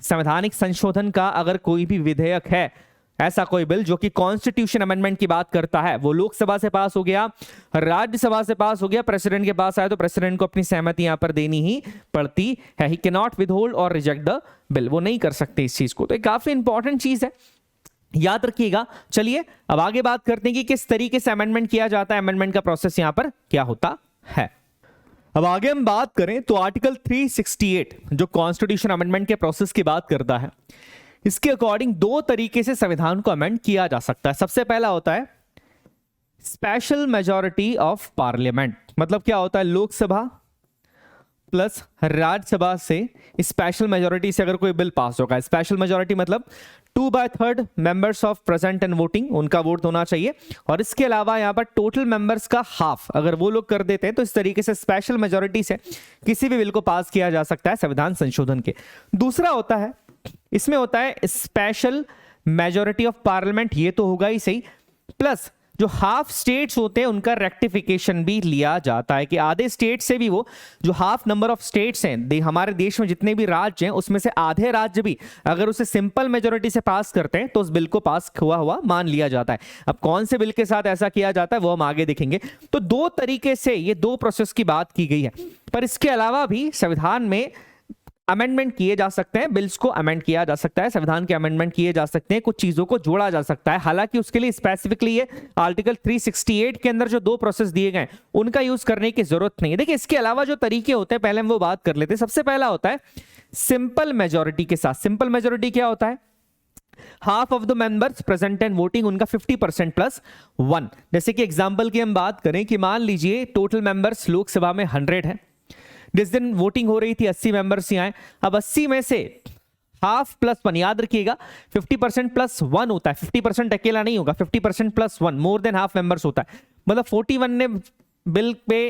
S1: संवैधानिक संशोधन का अगर कोई भी विधेयक है, ऐसा कोई बिल जो कि कॉन्स्टिट्यूशन अमेंडमेंट की बात करता है, वो लोकसभा से पास हो गया, राज्यसभा से पास हो गया, प्रेसिडेंट के पास आया, तो प्रेसिडेंट को अपनी सहमति यहां पर देनी ही पड़ती है। He can not withhold or reject the bill, वो नहीं कर सकते इस चीज को। तो काफी इंपॉर्टेंट चीज है, याद रखिएगा। चलिए अब आगे बात करते हैं कि किस तरीके से अमेंडमेंट किया जाता है, अमेंडमेंट का प्रोसेस यहां पर क्या होता है। अब आगे हम बात करें तो आर्टिकल 368 जो कॉन्स्टिट्यूशन अमेंडमेंट के प्रोसेस की बात करता है, इसके अकॉर्डिंग दो तरीके से संविधान को अमेंड किया जा सकता है। सबसे पहला होता है स्पेशल मेजॉरिटी ऑफ पार्लियामेंट। मतलब क्या होता है, लोकसभा प्लस राज्यसभा से स्पेशल मेजोरिटी से अगर कोई बिल पास होगा, स्पेशल मेजोरिटी मतलब 2/3 members of present and voting, उनका वोट होना चाहिए। और इसके अलावा यहाँ पर टोटल मेंबर्स का हाफ अगर वो लोग कर देते हैं तो इस तरीके से स्पेशल मेजोरिटी से किसी भी बिल को पास किया जा सकता है संविधान संशोधन के। दूसरा होता है, इसमें होता है स्पेशल मेजोरिटी ऑफ पार्लियामेंट, ये तो होगा ही सही, प्लस जो हाफ स्टेट्स होते हैं उनका रेक्टिफिकेशन भी लिया जाता है कि आधे स्टेट से भी वो जो हाफ नंबर ऑफ स्टेट्स हैं हमारे देश में जितने भी राज्य हैं उसमें से आधे राज्य भी अगर उसे सिंपल मेजोरिटी से पास करते हैं तो उस बिल को पास हुआ मान लिया जाता है। अब कौन से बिल के साथ ऐसा किया जाता है वो हम आगे देखेंगे। तो दो तरीके से ये दो प्रोसेस की बात की गई है, पर इसके अलावा भी संविधान में अमेंडमेंट किए जा सकते हैं, बिल्स को अमेंड किया जा सकता है, संविधान के अमेंडमेंट किए जा सकते हैं, कुछ चीजों को जोड़ा जा सकता है। हालांकि उसके लिए स्पेसिफिकली ये आर्टिकल 368 के अंदर जो दो प्रोसेस दिए गए उनका यूज करने की जरूरत नहीं है। देखिए इसके अलावा जो तरीके होते हैं पहले हम वो बात कर लेते हैं। सबसे पहला होता है सिंपल मेजोरिटी के साथ। सिंपल मेजोरिटी क्या होता है? Half of the members present and voting, उनका 50% प्लस 1। जैसे कि एग्जांपल की हम बात करें कि मान लीजिए टोटल मेंबर्स लोकसभा में 100 है, जिस दिन वोटिंग हो रही थी 80 मेंबर्स ही आए, अब 80 में से हाफ प्लस 1, याद रखिएगा 50% प्लस 1 होता है, 50% अकेला नहीं होगा, 50% plus 1 more than half members होता है। मतलब 41 ने बिल पे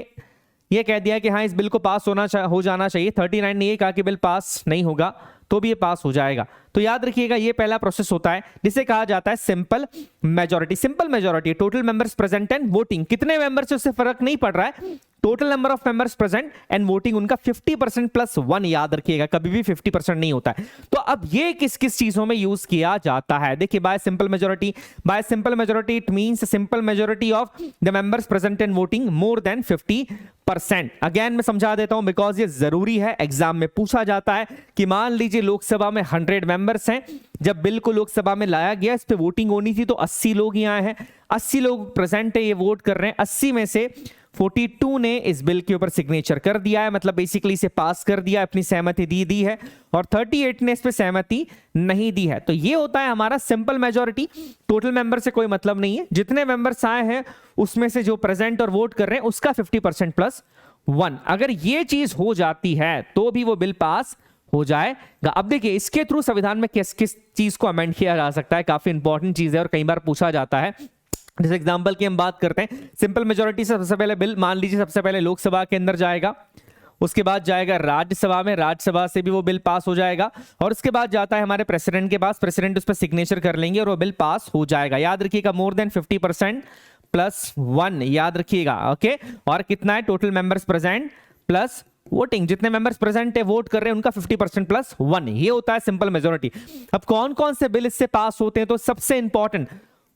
S1: ये कह दिया कि हाँ इस बिल को पास हो जाना चाहिए, 39 ने ये कहा कि बिल पास नहीं होगा तो भी ये पास हो जाएगा। तो याद रखिएगा ये पहला प्रोसेस होता है जिसे कहा जाता है simple majority. Simple majority total members present and voting, कितने मेंबर्स उससे फर्क नहीं पड़ रहा है, total number of members present and voting उनका 50% प्लस 1, याद रखिएगा कभी भी 50% नहीं होता है। तो अब ये किस किस चीजों में यूज किया जाता है? देखिए bye simple majority it means simple majority of the members present and voting more than 50%। Again मैं समझा देता हूं बिकॉज ये जरूरी है, एग्जाम में पूछा जाता है कि मान लीजिए लोकसभा में 100 मेंबर्स हैं, जब बिल को लोकसभा में लाया गया इस पे वोटिंग होनी थी तो 80 लोग ही आए हैं, 80 लोग प्रेजेंट है, ये वोट कर रहे हैं, 80 में से 42 ने इस बिल के ऊपर सिग्नेचर कर दिया है, मतलब बेसिकली इसे पास कर दिया, अपनी सहमति दी है, और 38 ने इस पे सहमति नहीं दी है। तो ये होता है हमारा सिंपल मेजोरिटी। टोटल मेंबर से कोई मतलब नहीं है, जितने मेंबर्स आए हैं उसमें से जो प्रेजेंट और वोट कर रहे हैं उसका 50% प्लस 1। अगर ये चीज हो जाती है तो भी वो बिल पास हो जाएगा। अब देखिए इसके थ्रू संविधान में किस किस चीज को अमेंड किया जा सकता है, काफी इंपॉर्टेंट चीज है और कई बार पूछा जाता है। जैसे एग्जांपल की हम बात करते हैं, सिंपल मेजोरिटी से सबसे पहले बिल मान लीजिए सबसे पहले लोकसभा के अंदर जाएगा, उसके बाद जाएगा राज्यसभा में, राज्यसभा से भी वो बिल पास हो जाएगा, और उसके बाद जाता है हमारे प्रेसिडेंट के पास, प्रेसिडेंट उस पर सिग्नेचर कर लेंगे और वो बिल पास हो जाएगा। याद रखिएगा मोर देन 50% प्लस 1, याद रखिएगा ओके। और कितना है? Total members present plus voting, जितने मेंबर्स प्रेजेंट है वोट कर रहे हैं उनका 50% प्लस 1, ये होता है सिंपल मेजोरिटी। अब कौन कौन से बिल इससे पास होते हैं? तो सबसे important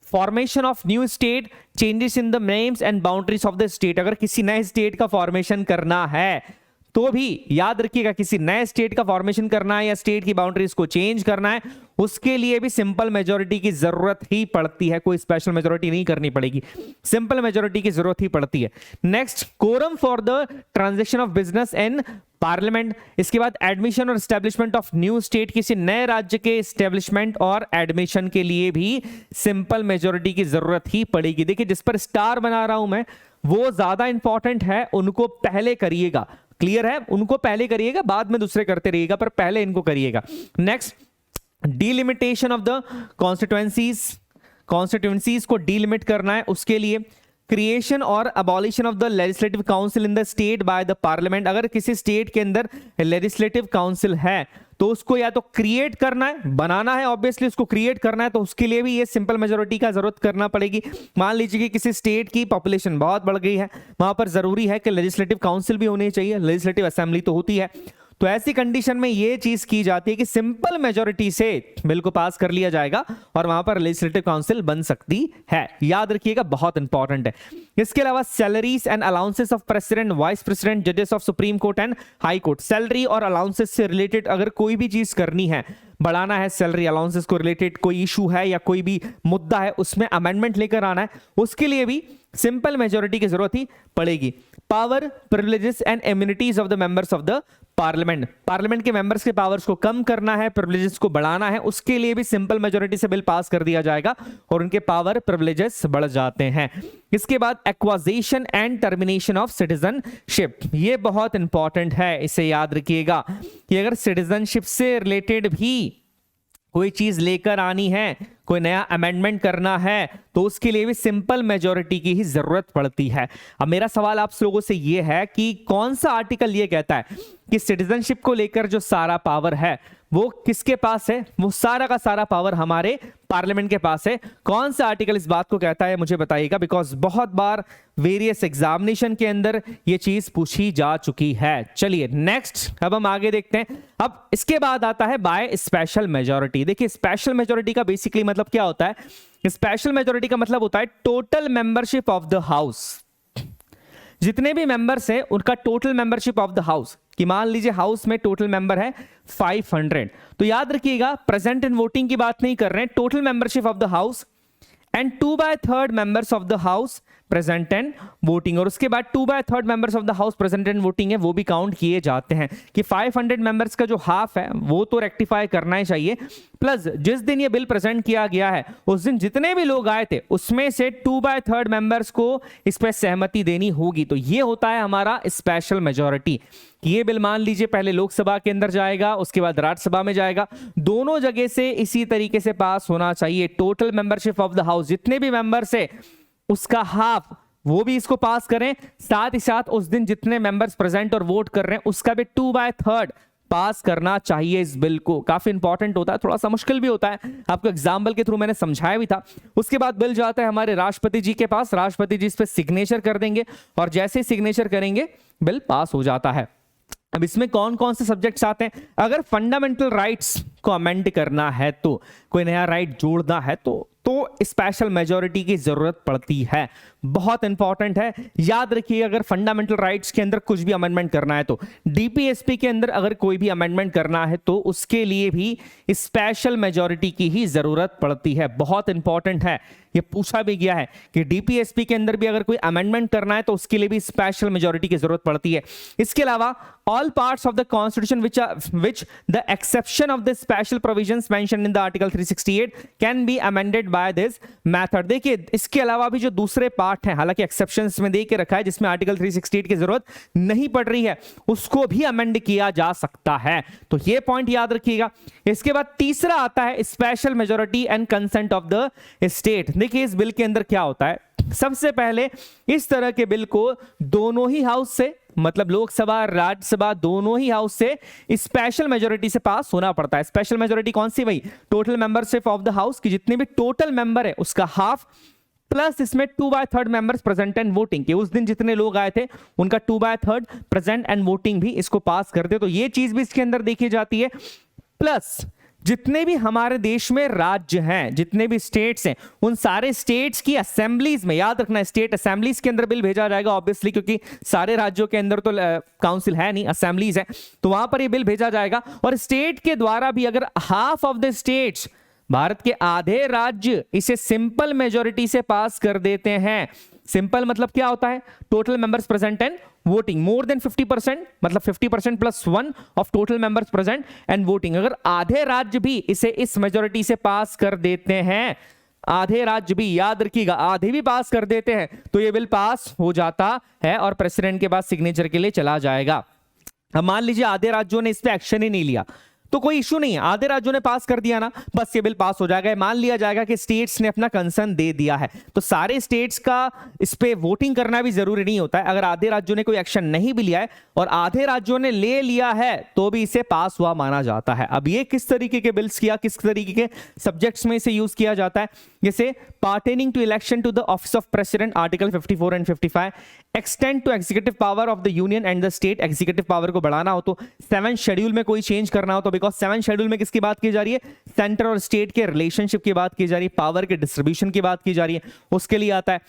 S1: formation of new state, changes in the names and boundaries of the state. अगर किसी नए स्टेट का फॉर्मेशन करना है तो भी याद रखिएगा, किसी नए स्टेट का फॉर्मेशन करना है या स्टेट की बाउंड्रीज को चेंज करना है उसके लिए भी सिंपल मेजोरिटी की जरूरत ही पड़ती है, कोई स्पेशल मेजोरिटी नहीं करनी पड़ेगी, सिंपल मेजोरिटी की जरूरत ही पड़ती है। Next, quorum for the transaction of business in parliament. इसके बाद एडमिशन और एस्टेब्लिशमेंट ऑफ न्यू स्टेट, किसी नए राज्य के एस्टेब्लिशमेंट और एडमिशन के लिए भी सिंपल मेजोरिटी की जरूरत ही पड़ेगी। देखिए जिस पर स्टार बना रहा हूं मैं वो ज्यादा इंपॉर्टेंट है, उनको पहले करिएगा, क्लियर है? उनको पहले करिएगा, बाद में दूसरे करते रहिएगा, पर पहले इनको करिएगा। Next, delimitation of the constituencies को डिलिमिट करना है, उसके लिए क्रिएशन और abolition of the legislative council in the state by the parliament. अगर किसी स्टेट के अंदर लेजिस्लेटिव काउंसिल है तो उसको या तो क्रिएट करना है, बनाना है, ऑब्वियसली उसको क्रिएट करना है, तो उसके लिए भी ये सिंपल मेजोरिटी का जरूरत करना पड़ेगी। मान लीजिए कि किसी स्टेट की पॉपुलेशन बहुत बढ़ गई है, वहां पर जरूरी है कि लेजिस्लेटिव काउंसिल भी होनी चाहिए, लेजिस्लेटिव असेंबली तो होती है, तो ऐसी कंडीशन में ये चीज की जाती है कि सिंपल मेजोरिटी से बिल को पास कर लिया जाएगा और वहां पर लेजिस्लेटिव काउंसिल बन सकती है, याद रखिएगा, बहुत इंपॉर्टेंट है। इसके अलावा salaries and allowances of president, vice president, जजेस of supreme court and high court. Salary और अलाउंसेस से रिलेटेड अगर कोई भी चीज करनी है, बढ़ाना है सैलरी अलाउंसेस को रिलेटेड कोई इशू है या कोई भी मुद्दा है उसमें अमेंडमेंट लेकर आना है, उसके लिए भी सिंपल मेजोरिटी की जरूरत ही पड़ेगी। Power, privileges and immunities of the members of the parliament के मेंबर्स के पावर्स को कम करना है, प्रिविलेजेस को बढ़ाना है, उसके लिए भी सिंपल मेजोरिटी से बिल पास कर दिया जाएगा और उनके पावर प्रिविलेजेस बढ़ जाते हैं। इसके बाद acquisition and termination of citizenship, ये बहुत इंपॉर्टेंट है, इसे याद रखिएगा कि अगर सिटीजनशिप से रिलेटेड भी कोई चीज लेकर आनी है, कोई नया अमेंडमेंट करना है, तो उसके लिए भी सिंपल मेजॉरिटी की ही जरूरत पड़ती है। अब मेरा सवाल आप लोगों से यह है कि कौन सा आर्टिकल ये कहता है कि सिटीजनशिप को लेकर जो सारा पावर है वो किसके पास है? वो सारा का सारा पावर हमारे पार्लियामेंट के पास है। कौन सा आर्टिकल इस बात को कहता है मुझे बताइएगा, बिकॉज बहुत बार वेरियस एग्जामिनेशन के अंदर ये चीज पूछी जा चुकी है। चलिए नेक्स्ट, अब हम आगे देखते हैं। अब इसके बाद आता है बाय स्पेशल मेजॉरिटी। देखिए स्पेशल मेजॉरिटी का बेसिकली मतलब क्या होता है? स्पेशल मेजॉरिटी का मतलब होता है total membership of the house, जितने भी मेंबर्स हैं उनका total membership of the house, कि मान लीजिए हाउस में टोटल मेंबर है 500, तो याद रखिएगा प्रेजेंट इन वोटिंग की बात नहीं कर रहे हैं, total membership of the house and 2/3 members of the house present and voting. और उसके बाद 2/3 members of the house present and voting है, वो भी काउंट किए जाते हैं कि 500 मेंबर्स का जो हाफ है वो तो रेक्टिफाई करना ही चाहिए। प्लस जिस दिन ये बिल प्रेजेंट किया गया है उस दिन जितने भी लोग आए थे उसमें से 2/3 मेंबर्स को इस पर सहमति देनी होगी। तो ये होता है हमारा स्पेशल मेजॉरिटी। ये बिल मान लीजिए पहले लोकसभा के अंदर जाएगा, उसके बाद राज्यसभा में जाएगा, दोनों जगह से इसी तरीके से पास होना चाहिए। Total membership of the house, जितने भी मेंबर्स है उसका हाफ वो भी इसको पास करें, साथ ही साथ उस दिन जितने मेंबर्स प्रेजेंट और वोट कर रहे हैं उसका भी 2/3 पास करना चाहिए इस बिल को। काफी इंपॉर्टेंट होता है, थोड़ा सा मुश्किल भी होता है, आपको एग्जाम्पल के थ्रू मैंने समझाया भी था। उसके बाद बिल जाता है हमारे राष्ट्रपति जी के पास, राष्ट्रपति जी इस पे सिग्नेचर कर देंगे और जैसे ही सिग्नेचर करेंगे बिल पास हो जाता है। अब इसमें कौन कौन से सब्जेक्ट्स आते हैं? अगर फंडामेंटल राइट्स को अमेंड करना है, तो कोई नया राइट जोड़ना है तो स्पेशल मेजॉरिटी की जरूरत पड़ती है। बहुत इंपॉर्टेंट है, याद रखिए अगर फंडामेंटल राइट्स के अंदर कुछ भी अमेंडमेंट करना है, तो डीपीएसपी के अंदर अगर कोई भी अमेंडमेंट करना है तो उसके लिए भी स्पेशल मेजॉरिटी की ही जरूरत पड़ती है। बहुत इंपॉर्टेंट है, ये पूछा भी गया है कि डीपीएसपी के अंदर भी अगर कोई अमेंडमेंट करना है तो उसके लिए भी स्पेशल मेजॉरिटी की जरूरत पड़ती है। इसके अलावा all parts of the constitution which the exception of the special provisions mentioned in the article 368 can be amended by this method। देखिए इसके अलावा भी जो दूसरे पार्ट हैं, हालांकि एक्सेप्शंस में दे के रखा है जिसमें आर्टिकल 368 की जरूरत नहीं पड़ रही है, उसको भी अमेंड किया जा सकता है। तो ये पॉइंट याद रखिएगा। इसके बाद तीसरा आता है special majority and consent of the state. देखिए इस बिल के अंदर क्या होता है, सबसे पहले इस तरह के बिल को दोनों ही हाउस से, मतलब लोकसभा राज्यसभा दोनों ही हाउस से स्पेशल मेजॉरिटी से पास होना पड़ता है। स्पेशल मेजॉरिटी कौन सी? वही total membership of the house की जितने भी टोटल मेंबर है उसका हाफ, प्लस इसमें 2/3 मेंबर्स प्रेजेंट एंड वोटिंग के, उस दिन जितने लोग आए थे उनका 2/3 प्रेजेंट एंड वोटिंग भी इसको पास कर दे, तो ये चीज भी इसके अंदर देखी जाती है। प्लस जितने भी हमारे देश में राज्य हैं, जितने भी स्टेट्स हैं, उन सारे स्टेट्स की असेंबलीज में, याद रखना स्टेट असेंबलीज के अंदर बिल भेजा जाएगा ऑब्वियसली, क्योंकि सारे राज्यों के अंदर तो काउंसिल है नहीं, असेंबलीज है, तो वहां पर ये बिल भेजा जाएगा। और स्टेट के द्वारा भी अगर half of the states, Bharat के आधे राज्य इसे सिंपल मेजॉरिटी से पास कर देते हैं। सिंपल मतलब क्या होता है? Total members present and voting more than 50%, मतलब 50% plus 1 of total members present and voting. अगर आधे राज्य भी इसे इस मेजॉरिटी से पास कर देते हैं, आधे राज्य भी, याद रखिएगा आधे भी पास कर देते हैं, तो ये बिल पास हो जाता है और प्रेसिडेंट के पास सिग्नेचर के लिए चला जाएगा। अब मान लीजिए आधे राज्यों ने इस पे एक्शन ही नहीं लिया, तो कोई इशू नहीं है, आधे राज्यों ने पास कर दिया ना, बस ये बिल पास हो जाएगा। मान लिया जाएगा कि स्टेट्स ने अपना कंसर्न दे दिया है, तो सारे स्टेट्स का इस पे वोटिंग करना भी जरूरी नहीं होता है। अगर आधे राज्यों ने कोई एक्शन नहीं भी लिया है और आधे राज्यों ने ले लिया है तो भी इसे पास हुआ माना जाता है। अब ये किस तरीके के बिल्स किया, किस तरीके के सब्जेक्ट्स में इसे यूज किया जाता है, जैसे pertaining to election to the office of president, article 54 and 55, extend to executive power of the union and the state, executive power को बढ़ाना हो तो 7th शेड्यूल में कोई चेंज करना हो तो, बिकॉज 7th शेड्यूल में किसकी बात की जा रही है? सेंटर और स्टेट के रिलेशनशिप की बात की जा रही है, पावर के डिस्ट्रीब्यूशन की बात की जा रही है, उसके लिए आता है।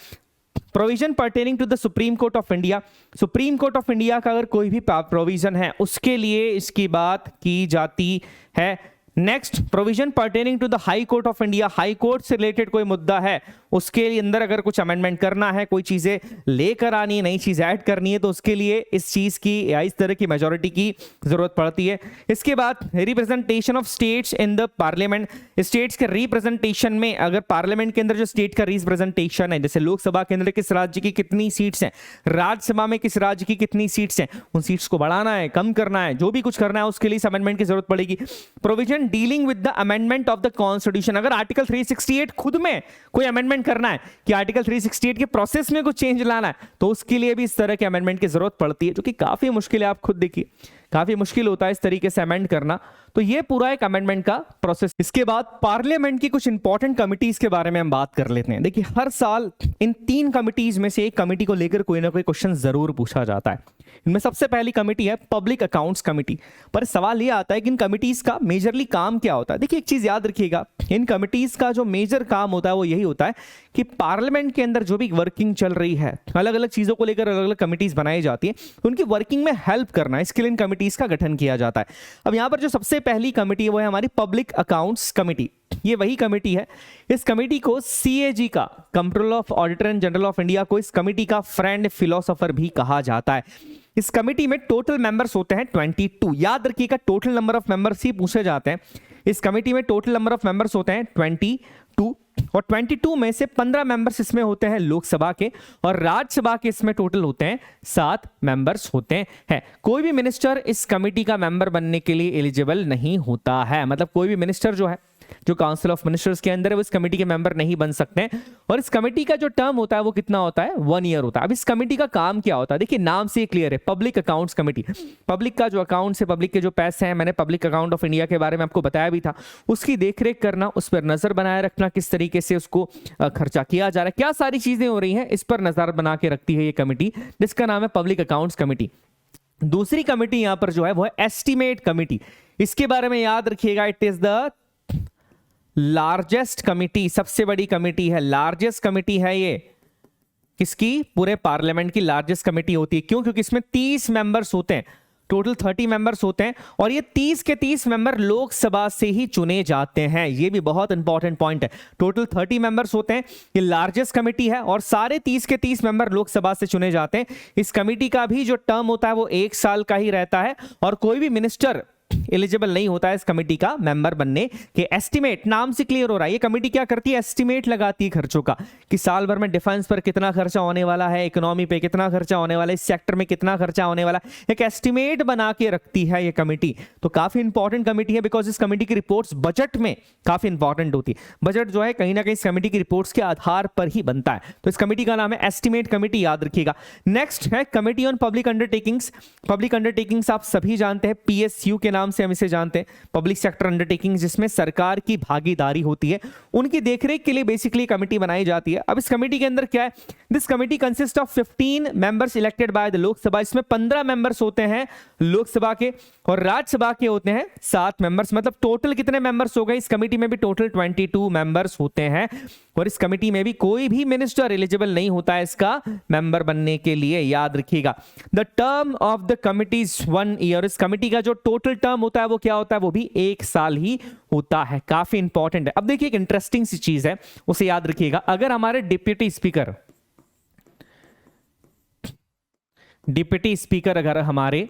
S1: Provision pertaining to the supreme court of India, supreme court of India का अगर कोई भी प्रोविजन है उसके लिए इसकी बात की जाती है। Next, provision pertaining to the high court of India, high court से रिलेटेड कोई मुद्दा है उसके अंदर अगर कुछ अमेंडमेंट करना है, कोई चीजें लेकर आनी है, नई चीज ऐड करनी है, तो उसके लिए इस चीज की या इस तरह की मेजोरिटी की जरूरत पड़ती है। इसके बाद representation of states in the parliament, states के रिप्रेजेंटेशन में अगर पार्लियामेंट के अंदर जो स्टेट का रिप्रेजेंटेशन है, जैसे लोकसभा के अंदर किस राज्य की कितनी सीट्स हैं, राज्यसभा में किस राज्य की कितनी सीट्स हैं, उन सीट्स को बढ़ाना है, कम करना है, जो भी कुछ करना है उसके लिए इस अमेंडमेंट की जरूरत पड़ेगी। Provision dealing with the amendment of the constitution, अगर आर्टिकल 368 खुद में कोई अमेंडमेंट करना है कि आर्टिकल 368 के प्रोसेस में कुछ चेंज लाना है, तो उसके लिए भी इस तरह के अमेंडमेंट की जरूरत पड़ती है, जो कि काफी मुश्किल है। आप खुद देखिए काफी मुश्किल होता है इस तरीके से अमेंड करना। तो ये पूरा एक अमेंडमेंट का प्रोसेस। इसके बाद पार्लियामेंट की कुछ इंपॉर्टेंट कमिटीज के बारे में हम बात कर लेते हैं। देखिए हर साल इन 3 कमिटीज में से एक कमिटी को लेकर कोई ना कोई क्वेश्चन जरूर पूछा जाता है। इनमें सबसे पहली कमिटी है पब्लिक अकाउंट्स कमिटी। पर सवाल ये आता है कि इन कमिटीज का मेजरली काम क्या होता है। देखिए एक चीज याद रखिएगा, इन कमिटीज का जो मेजर काम होता है वो यही होता है कि पार्लियामेंट के अंदर जो भी वर्किंग चल रही है, अलग अलग चीजों को लेकर अलग अलग कमिटीज बनाई जाती है, उनकी वर्किंग में हेल्प करना, इसके लिए इन कमिटीज का गठन किया जाता है। अब यहां पर जो सबसे पहली कमिटी है वो है हमारी पब्लिक अकाउंट्स कमिटी। ये वही कमिटी है, इस कमिटी को सीएजी का, controller of auditor and general of India को इस कमिटी का फ्रेंड फिलोसोफर भी कहा जाता है। इस कमिटी में टोटल मेंबर्स होते हैं 22। याद रखिएगा टोटल नंबर ऑफ मेंबर्स ही पूछे जाते हैं। इस कमिटी में टोटल नंबर ऑफ मेंबर्स होते हैं 22 और 22 में से 15 मेंबर्स इसमें होते हैं लोकसभा के और राज्यसभा के इसमें टोटल होते हैं 7 मेंबर्स होते हैं। कोई भी मिनिस्टर इस कमिटी का मेंबर बनने के लिए एलिजिबल नहीं होता है, मतलब कोई भी मिनिस्टर जो है, जो काउंसिल ऑफ मिनिस्टर्स के अंदर है, वो इस कमेटी के मेंबर नहीं बन सकते हैं। और इस कमेटी का जो टर्म होता है वो कितना होता है, 1 ईयर होता है। अब इस कमेटी का काम क्या होता है, देखिए नाम से क्लियर है, पब्लिक अकाउंट्स कमेटी। पब्लिक का जो अकाउंट्स है, पब्लिक के जो पैसे हैं, मैंने पब्लिक अकाउंट ऑफ इंडिया के बारे में आपको बताया भी था, उसकी देखरेख करना, उस पर नजर बनाए रखना, किस तरीके से उसको खर्चा किया जा रहा है, क्या सारी चीजें हो रही हैं, इस पर नजर बना के रखती है ये कमेटी, जिसका नाम है पब्लिक अकाउंट्स कमेटी। दूसरी कमेटी यहां पर जो है वो है एस्टिमेट कमेटी। इसके बारे में याद रखिएगा, it is the largest committee, सबसे बड़ी कमिटी है, लार्जेस्ट कमिटी है ये, किसकी, पूरे पार्लियामेंट की लार्जेस्ट कमिटी होती है। क्यों? क्योंकि इसमें 30 मेंबर्स होते हैं, टोटल 30 मेंबर्स होते हैं और ये 30 के 30 मेंबर लोकसभा से ही चुने जाते हैं। ये भी बहुत इंपॉर्टेंट पॉइंट है, टोटल 30 मेंबर्स होते हैं, ये लार्जेस्ट कमिटी है और सारे 30 के 30 मेंबर लोकसभा से चुने जाते हैं। इस कमिटी का भी जो टर्म होता है वो 1 साल का ही रहता है और कोई भी मिनिस्टर एलिजिबल नहीं होता है इस कमेटी का मेंबर बनने के। एस्टिमेट, नाम से क्लियर हो रहा है, ये कमेटी क्या करती है, एस्टिमेट लगाती है खर्चों का, कि साल भर में डिफेंस पर कितना खर्चा होने वाला है, इकोनॉमी पे कितना खर्चा होने वाला है, इस सेक्टर में कितना खर्चा होने वाला है, एक एस्टिमेट बना के रखती है ये कमेटी। तो काफी इंपॉर्टेंट कमेटी है, बिकॉज इस कमेटी की रिपोर्ट्स बजट में काफी इंपॉर्टेंट होती है। बजट जो है कहीं ना कहीं इस कमेटी की रिपोर्ट्स के आधार पर ही बनता है। तो इस कमेटी का नाम है एस्टिमेट कमेटी, याद रखिएगा। नेक्स्ट है committee on public undertakings. Public undertakings आप सभी जानते हैं, पीएसयू के नाम से हम इसे जानते हैं, पब्लिक सेक्टर अंडरटेकिंग, जिसमें सरकार की भागीदारी होती है, उनकी देखरेख के लिए बेसिकली कमेटी बनाई जाती है। अब इस कमेटी के अंदर क्या है, this committee consist of 15 members elected by the Lok Sabha. इसमें 15 मेंबर्स होते हैं लोकसभा के और राज्यसभा के होते हैं 7 मेंबर्स। मतलब टोटल कितने मेंबर्स हो गए, इस कमेटी में भी टोटल 22 मेंबर्स होते हैं और इस कमेटी में भी कोई भी मिनिस्टर एलिजिबल नहीं होता है इसका मेंबर बनने के लिए, याद रखिएगा। The term of the committee is 1 year. इस कमेटी का जो टोटल टर्म होता है वो क्या होता है, वो भी 1 साल ही होता है। काफी इंपॉर्टेंट है। अब देखिए एक इंटरेस्टिंग सी चीज है, उसे याद रखिएगा। अगर हमारे डिप्टी स्पीकर अगर हमारे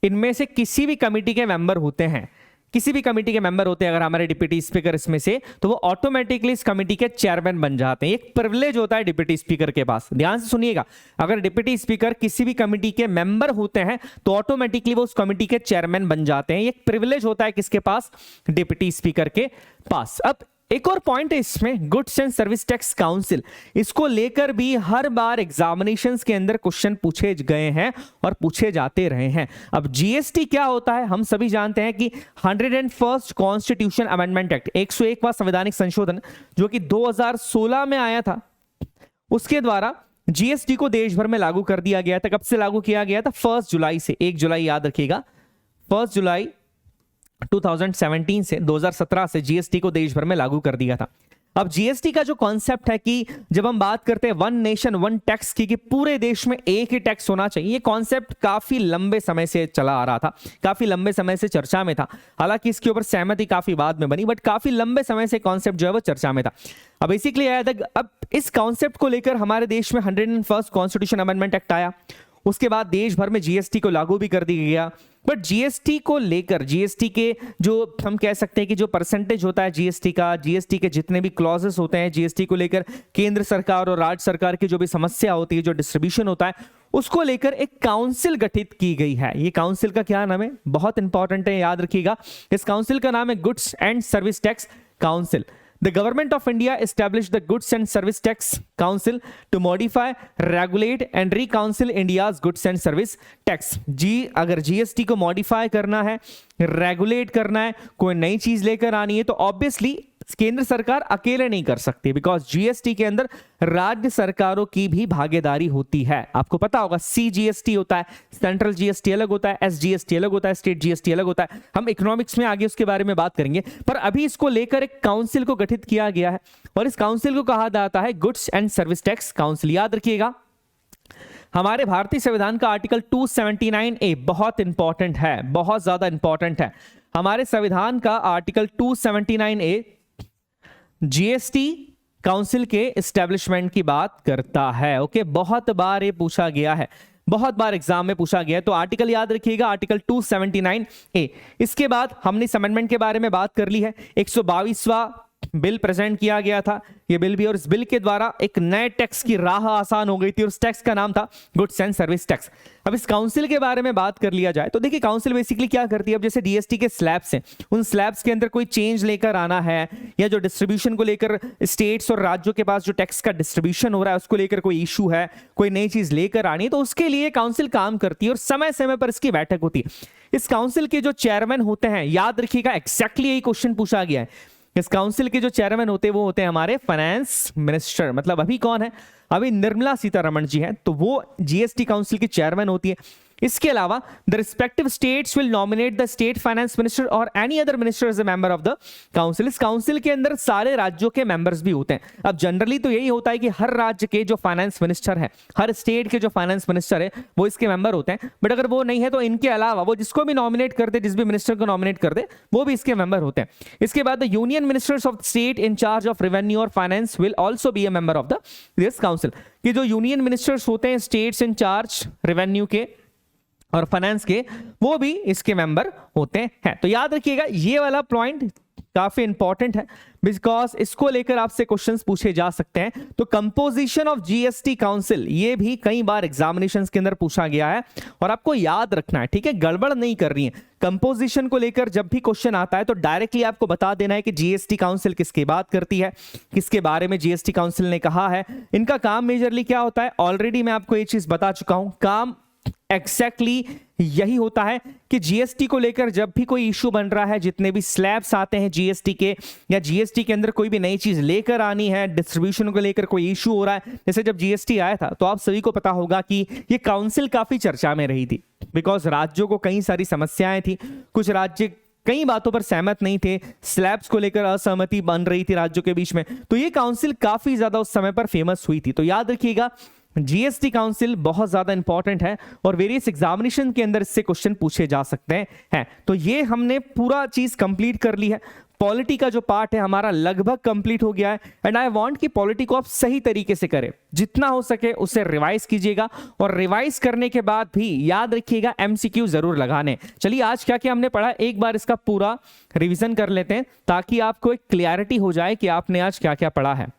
S1: इनमें से किसी भी कमेटी के मेंबर होते हैं, किसी भी कमेटी के मेंबर होते हैं अगर हमारे डिप्टी स्पीकर इसमें से, तो वो ऑटोमेटिकली इस कमेटी के चेयरमैन बन जाते हैं। एक प्रिविलेज होता है डिप्टी स्पीकर के पास, ध्यान से सुनिएगा। अगर डिप्टी स्पीकर किसी भी कमेटी के मेंबर होते हैं तो ऑटोमेटिकली वो उस कमेटी के चेयरमैन बन जाते हैं। एक प्रिविलेज होता है किसके पास, डिप्टी स्पीकर के पास। अब एक और पॉइंट है इसमें, goods and service tax council, इसको लेकर भी हर बार एग्जामिनेशंस के अंदर क्वेश्चन पूछे गए हैं और पूछे जाते रहे हैं। अब जीएसटी क्या होता है, हम सभी जानते हैं कि 101st कॉन्स्टिट्यूशन अमेंडमेंट एक्ट, 101वां संवैधानिक संशोधन जो कि 2016 में आया था, उसके द्वारा जीएसटी को देश भर में लागू कर दिया गया था। कब से लागू किया गया था, 1 जुलाई से। 1 जुलाई याद रखिएगा, 1 जुलाई 2017 से 2017 से जीएसटी को देश भर में लागू कर दिया था। अब जीएसटी का जो कॉन्सेप्ट है कि जब हम बात करते हैं वन नेशन वन टैक्स की, कि पूरे देश में एक ही टैक्स होना चाहिए, ये कॉन्सेप्ट काफी लंबे समय से चला आ रहा था, काफी लंबे समय से चर्चा में था। हालांकि इसके ऊपर सहमति काफी बाद में बनी, बट काफी लंबे समय से कॉन्सेप्ट जो है वो चर्चा में था। अब बेसिकली आया था, अब इस कॉन्सेप्ट को लेकर हमारे देश में 101st कॉन्स्टिट्यूशन अमेंडमेंट एक्ट आया। उसके बाद देश भर में जीएसटी को लागू भी कर दिया गया। बट जीएसटी को लेकर, जीएसटी के जो हम कह सकते हैं कि जो परसेंटेज होता है जीएसटी का, जीएसटी के जितने भी क्लॉजेस होते हैं जीएसटी को लेकर, केंद्र सरकार और राज्य सरकार की जो भी समस्या होती है, जो डिस्ट्रीब्यूशन होता है, उसको लेकर एक काउंसिल गठित की गई है। ये काउंसिल का क्या नाम है, बहुत इंपॉर्टेंट है, याद रखिएगा। इस काउंसिल का नाम है goods and service tax council. The government of India established the Goods and Service Tax Council to modify, regulate and reconcile India's goods and service tax। जी अगर जीएसटी को मॉडिफाई करना है, रेगुलेट करना है, कोई नई चीज लेकर आनी है, तो ऑब्वियसली केंद्र सरकार अकेले नहीं कर सकती, बिकॉज जीएसटी के अंदर राज्य सरकारों की भी भागीदारी होती है। आपको पता होगा सीजीएसटी होता है, सेंट्रल जीएसटी अलग होता है, एसजीएसटी अलग होता है, स्टेट जीएसटी अलग होता है। हम इकोनॉमिक्स में आगे उसके बारे में बात करेंगे, पर अभी इसको लेकर एक काउंसिल को गठित किया गया है और इस काउंसिल को कहा जाता है goods and service tax council. याद रखिएगा, हमारे भारतीय संविधान का आर्टिकल 279A बहुत इंपॉर्टेंट है, बहुत ज्यादा इंपॉर्टेंट है। हमारे संविधान का आर्टिकल 279A जीएसटी काउंसिल के एस्टेब्लिशमेंट की बात करता है। ओके, बहुत बार ये पूछा गया है, बहुत बार एग्जाम में पूछा गया है, तो आर्टिकल याद रखिएगा, आर्टिकल 279A। इसके बाद हमने इस अमेंडमेंट के बारे में बात कर ली है। 122वां बिल प्रेजेंट किया गया था, ये बिल भी, और इस बिल के द्वारा एक नए टैक्स की राह आसान हो गई थी और उस टैक्स का नाम था गुड्स एंड सर्विस टैक्स। अब इस काउंसिल के बारे में बात कर लिया जाए तो देखिए काउंसिल बेसिकली क्या करती है। अब जैसे डीएसटी के स्लैब्स हैं, उन स्लैब्स के अंदर कोई चेंज लेकर आना है, या जो डिस्ट्रीब्यूशन को लेकर स्टेट्स और राज्यों के पास जो टैक्स का डिस्ट्रीब्यूशन हो रहा है उसको लेकर कोई इशू है, कोई नई चीज लेकर आनी है, तो उसके लिए काउंसिल काम करती है और समय समय पर इसकी बैठक होती है। इस काउंसिल के जो चेयरमैन होते हैं, याद रखिएगा एग्जैक्टली यही क्वेश्चन पूछा गया है, इस काउंसिल के जो चेयरमैन होते हैं वो होते हैं हमारे फाइनेंस मिनिस्टर। मतलब अभी कौन है, अभी निर्मला सीतारमण जी हैं, तो वो जीएसटी काउंसिल की चेयरमैन होती है। इसके अलावा the respective states will nominate the state finance minister or any other minister as a member of the council. इस काउंसिल के अंदर सारे राज्यों के मेंबर्स भी होते हैं। अब जनरली तो यही होता है कि हर राज्य के जो फाइनेंस मिनिस्टर है, हर स्टेट के जो फाइनेंस मिनिस्टर है वो इसके मेंबर होते हैं। बट अगर वो नहीं है तो इनके अलावा वो जिसको भी नॉमिनेट कर दे, जिस भी मिनिस्टर को नॉमिनेट कर दे, वो भी इसके मेंबर होते हैं। इसके बाद the union ministers of state in charge of revenue or finance will also be a member of the this council. कि जो यूनियन मिनिस्टर्स होते हैं स्टेट्स इन चार्ज रेवेन्यू के और फाइनेंस के, वो भी इसके मेंबर होते हैं। तो याद रखिएगा ये वाला पॉइंट काफी इंपॉर्टेंट है, बिकॉज इसको लेकर आपसे क्वेश्चंस पूछे जा सकते हैं। तो कंपोजिशन ऑफ जीएसटी काउंसिल, ये भी कई बार एग्जामिनेशंस के अंदर पूछा गया है और आपको याद रखना है, ठीक है, गड़बड़ नहीं कर रही है। कंपोजिशन को लेकर जब भी क्वेश्चन आता है तो डायरेक्टली आपको बता देना है कि जीएसटी काउंसिल किसकी बात करती है, किसके बारे में जीएसटी काउंसिल ने कहा है, इनका काम मेजरली क्या होता है। ऑलरेडी मैं आपको ये चीज बता चुका हूं, काम एग्जैक्टली यही होता है कि जीएसटी को लेकर जब भी कोई इशू बन रहा है, जितने भी स्लैब्स आते हैं जीएसटी के, या जीएसटी के अंदर कोई भी नई चीज लेकर आनी है, डिस्ट्रीब्यूशन को लेकर कोई इशू हो रहा है, जैसे जब जीएसटी आया था तो आप सभी को पता होगा कि ये काउंसिल काफी चर्चा में रही थी, बिकॉज राज्यों को कई सारी समस्याएं थी, कुछ राज्य कई बातों पर सहमत नहीं थे, स्लैब्स को लेकर असहमति बन रही थी राज्यों के बीच में, तो ये काउंसिल काफी ज्यादा उस समय पर फेमस हुई थी। तो याद रखिएगा जीएसटी काउंसिल बहुत ज्यादा इंपॉर्टेंट है और वेरियस एग्जामिनेशन के अंदर इससे क्वेश्चन पूछे जा सकते हैं। तो ये हमने पूरा चीज कंप्लीट कर ली है। पॉलिटी का जो पार्ट है हमारा लगभग कंप्लीट हो गया है एंड आई वांट कि पॉलिटी को आप सही तरीके से करें, जितना हो सके उसे रिवाइज कीजिएगा और रिवाइज करने के बाद भी याद रखिएगा एमसीक्यू जरूर लगाने। चलिए आज क्या क्या हमने पढ़ा, एक बार इसका पूरा रिवीजन कर लेते हैं ताकि आपको एक क्लियरिटी हो जाए कि आपने आज क्या क्या पढ़ा है।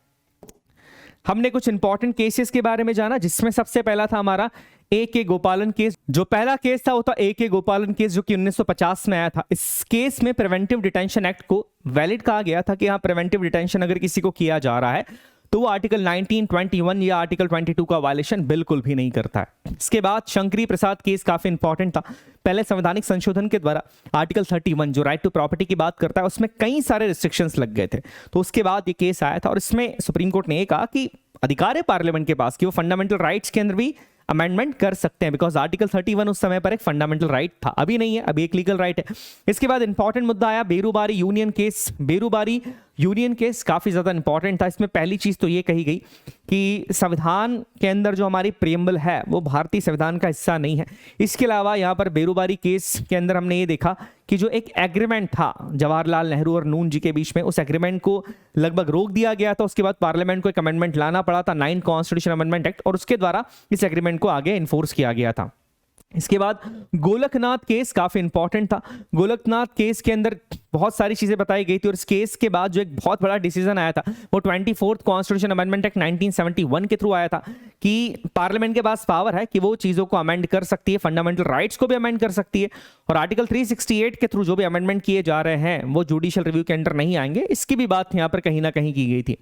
S1: हमने कुछ इंपॉर्टेंट केसेस के बारे में जाना, जिसमें सबसे पहला था हमारा ए.के. गोपालन केस। जो पहला केस था वो था ए.के. गोपालन केस, जो कि 1950 में आया था। इस केस में प्रिवेंटिव डिटेंशन एक्ट को वैलिड कहा गया था कि हाँ, प्रिवेंटिव डिटेंशन अगर किसी को किया जा रहा है तो वो आर्टिकल 1921 या आर्टिकल 22 का वायलेशन बिल्कुल भी नहीं करता है। इसके बाद शंकरी प्रसाद केस काफी इंपॉर्टेंट था। पहले संवैधानिक संशोधन के द्वारा आर्टिकल 31 जो राइट टू प्रॉपर्टी की बात करता है, उसमें कई सारे रिस्ट्रिक्शंस लग गए थे, तो उसके बाद ये केस आया था और इसमें सुप्रीम कोर्ट ने कहा कि अधिकार है पार्लियामेंट के पास कि वो फंडामेंटल राइट्स के अंदर भी अमेंडमेंट कर सकते हैं, बिकॉज आर्टिकल 31 उस समय पर एक फंडामेंटल राइट था, अभी नहीं है, अभी एक लीगल राइट है। इसके बाद इंपॉर्टेंट मुद्दा आया Berubari union case. Berubari union case काफी ज्यादा इंपॉर्टेंट था। इसमें पहली चीज तो ये कही गई कि संविधान के अंदर जो हमारी प्रियम्बल है वो भारतीय संविधान का हिस्सा नहीं है। इसके अलावा यहाँ पर बेरुबारी केस के अंदर हमने ये देखा कि जो एक एग्रीमेंट था जवाहरलाल नेहरू और नून जी के बीच में, उस एग्रीमेंट को लगभग रोक दिया गया था। उसके बाद पार्लियामेंट को एक अमेंडमेंट लाना पड़ा था, 9 कॉन्स्टिट्यूशन अमेंडमेंट एक्ट, और उसके द्वारा इस एग्रीमेंट को आगे इन्फोर्स किया गया था। इसके बाद गोलकनाथ केस काफी इंपॉर्टेंट था। गोलकनाथ केस के अंदर बहुत सारी चीजें बताई गई थी और इस केस के बाद जो एक बहुत बड़ा डिसीजन आया था वो 24th कॉन्स्टिट्यूशन अमेंडमेंट एक्ट 1971 के थ्रू आया था कि पार्लियामेंट के पास पावर है कि वो चीजों को अमेंड कर सकती है, फंडामेंटल राइट्स को भी अमेंड कर सकती है, और आर्टिकल 368 के थ्रू जो भी अमेंडमेंट किए जा रहे हैं वो जुडिशियल रिव्यू के अंडर नहीं आएंगे। इसकी भी बात यहां पर कहीं ना कहीं की गई थी।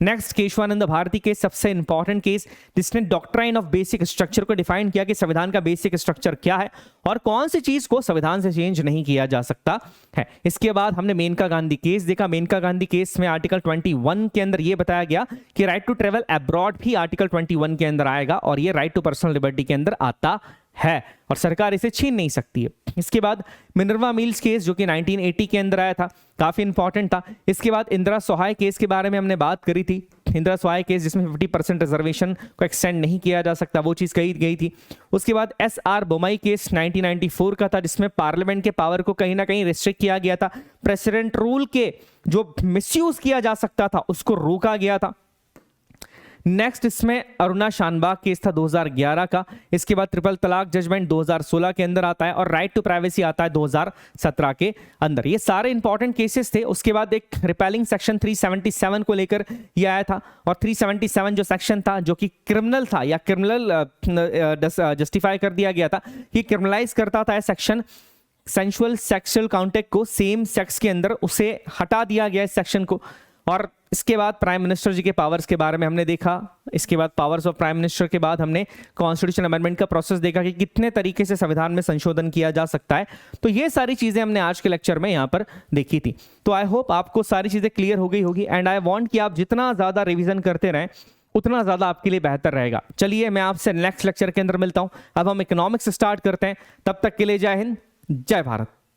S1: नेक्स्ट, केशवानंद भारती केस, सबसे इंपॉर्टेंट केस जिसने डॉक्ट्राइन ऑफ बेसिक स्ट्रक्चर को डिफाइन किया कि संविधान का बेसिक स्ट्रक्चर क्या है और कौन सी चीज को संविधान से चेंज नहीं किया जा सकता है। इसके बाद हमने मेनका गांधी केस देखा। मेनका गांधी केस में आर्टिकल 21 के अंदर यह बताया गया कि राइट टू ट्रेवल अब्रॉड भी आर्टिकल 21 के अंदर आएगा और यह राइट टू पर्सनल लिबर्टी के अंदर आता है और सरकार इसे छीन नहीं सकती है। इसके बाद मिनर्वा मिल्स केस जो कि 1980 के अंदर आया था, काफी इंपॉर्टेंट था। इसके बाद इंदिरा सहाय केस के बारे में हमने बात करी थी। इंदिरा सहाय केस जिसमें 50% रिजर्वेशन को एक्सटेंड नहीं किया जा सकता, वो चीज कही गई थी। उसके बाद SR बोमई केस 1994 का था जिसमें पार्लियामेंट के पावर को कहीं ना कहीं रिस्ट्रिक्ट किया गया था। प्रेसिडेंट रूल के जो मिसयूज किया जा सकता था उसको रोका गया था। नेक्स्ट, इसमें अरुणा शानबाग केस था 2011 का। इसके बाद ट्रिपल तलाक जजमेंट 2016 के अंदर आता है और राइट टू प्राइवेसी आता है 2017 के अंदर। ये सारे इंपॉर्टेंट केसेस थे। उसके बाद एक रिपेलिंग सेक्शन 377 को लेकर ये आया था और 377 जो सेक्शन था जो कि क्रिमिनल था या क्रिमिनल जस्टिफाई कर दिया गया था कि क्रिमिनलाइज करता था सेक्शन सेंसुअल सेक्सुअल कॉन्टैक्ट को सेम सेक्स के अंदर, उसे हटा दिया गया इस सेक्शन को। और इसके बाद प्राइम मिनिस्टर जी के पावर्स के बारे में हमने देखा। इसके बाद पावर्स ऑफ प्राइम मिनिस्टर के बाद हमने कॉन्स्टिट्यूशन अमेंडमेंट का प्रोसेस देखा कि कितने तरीके से संविधान में संशोधन किया जा सकता है। तो ये सारी चीजें हमने आज के लेक्चर में यहाँ पर देखी थी। तो आई होप आपको सारी चीजें क्लियर हो गई होगी एंड आई वांट कि आप जितना ज्यादा रिवीजन करते रहें उतना ज्यादा आपके लिए बेहतर रहेगा। चलिए मैं आपसे नेक्स्ट लेक्चर के अंदर मिलता हूं। अब हम इकोनॉमिक्स स्टार्ट करते हैं। तब तक के लिए जय हिंद, जय भारत।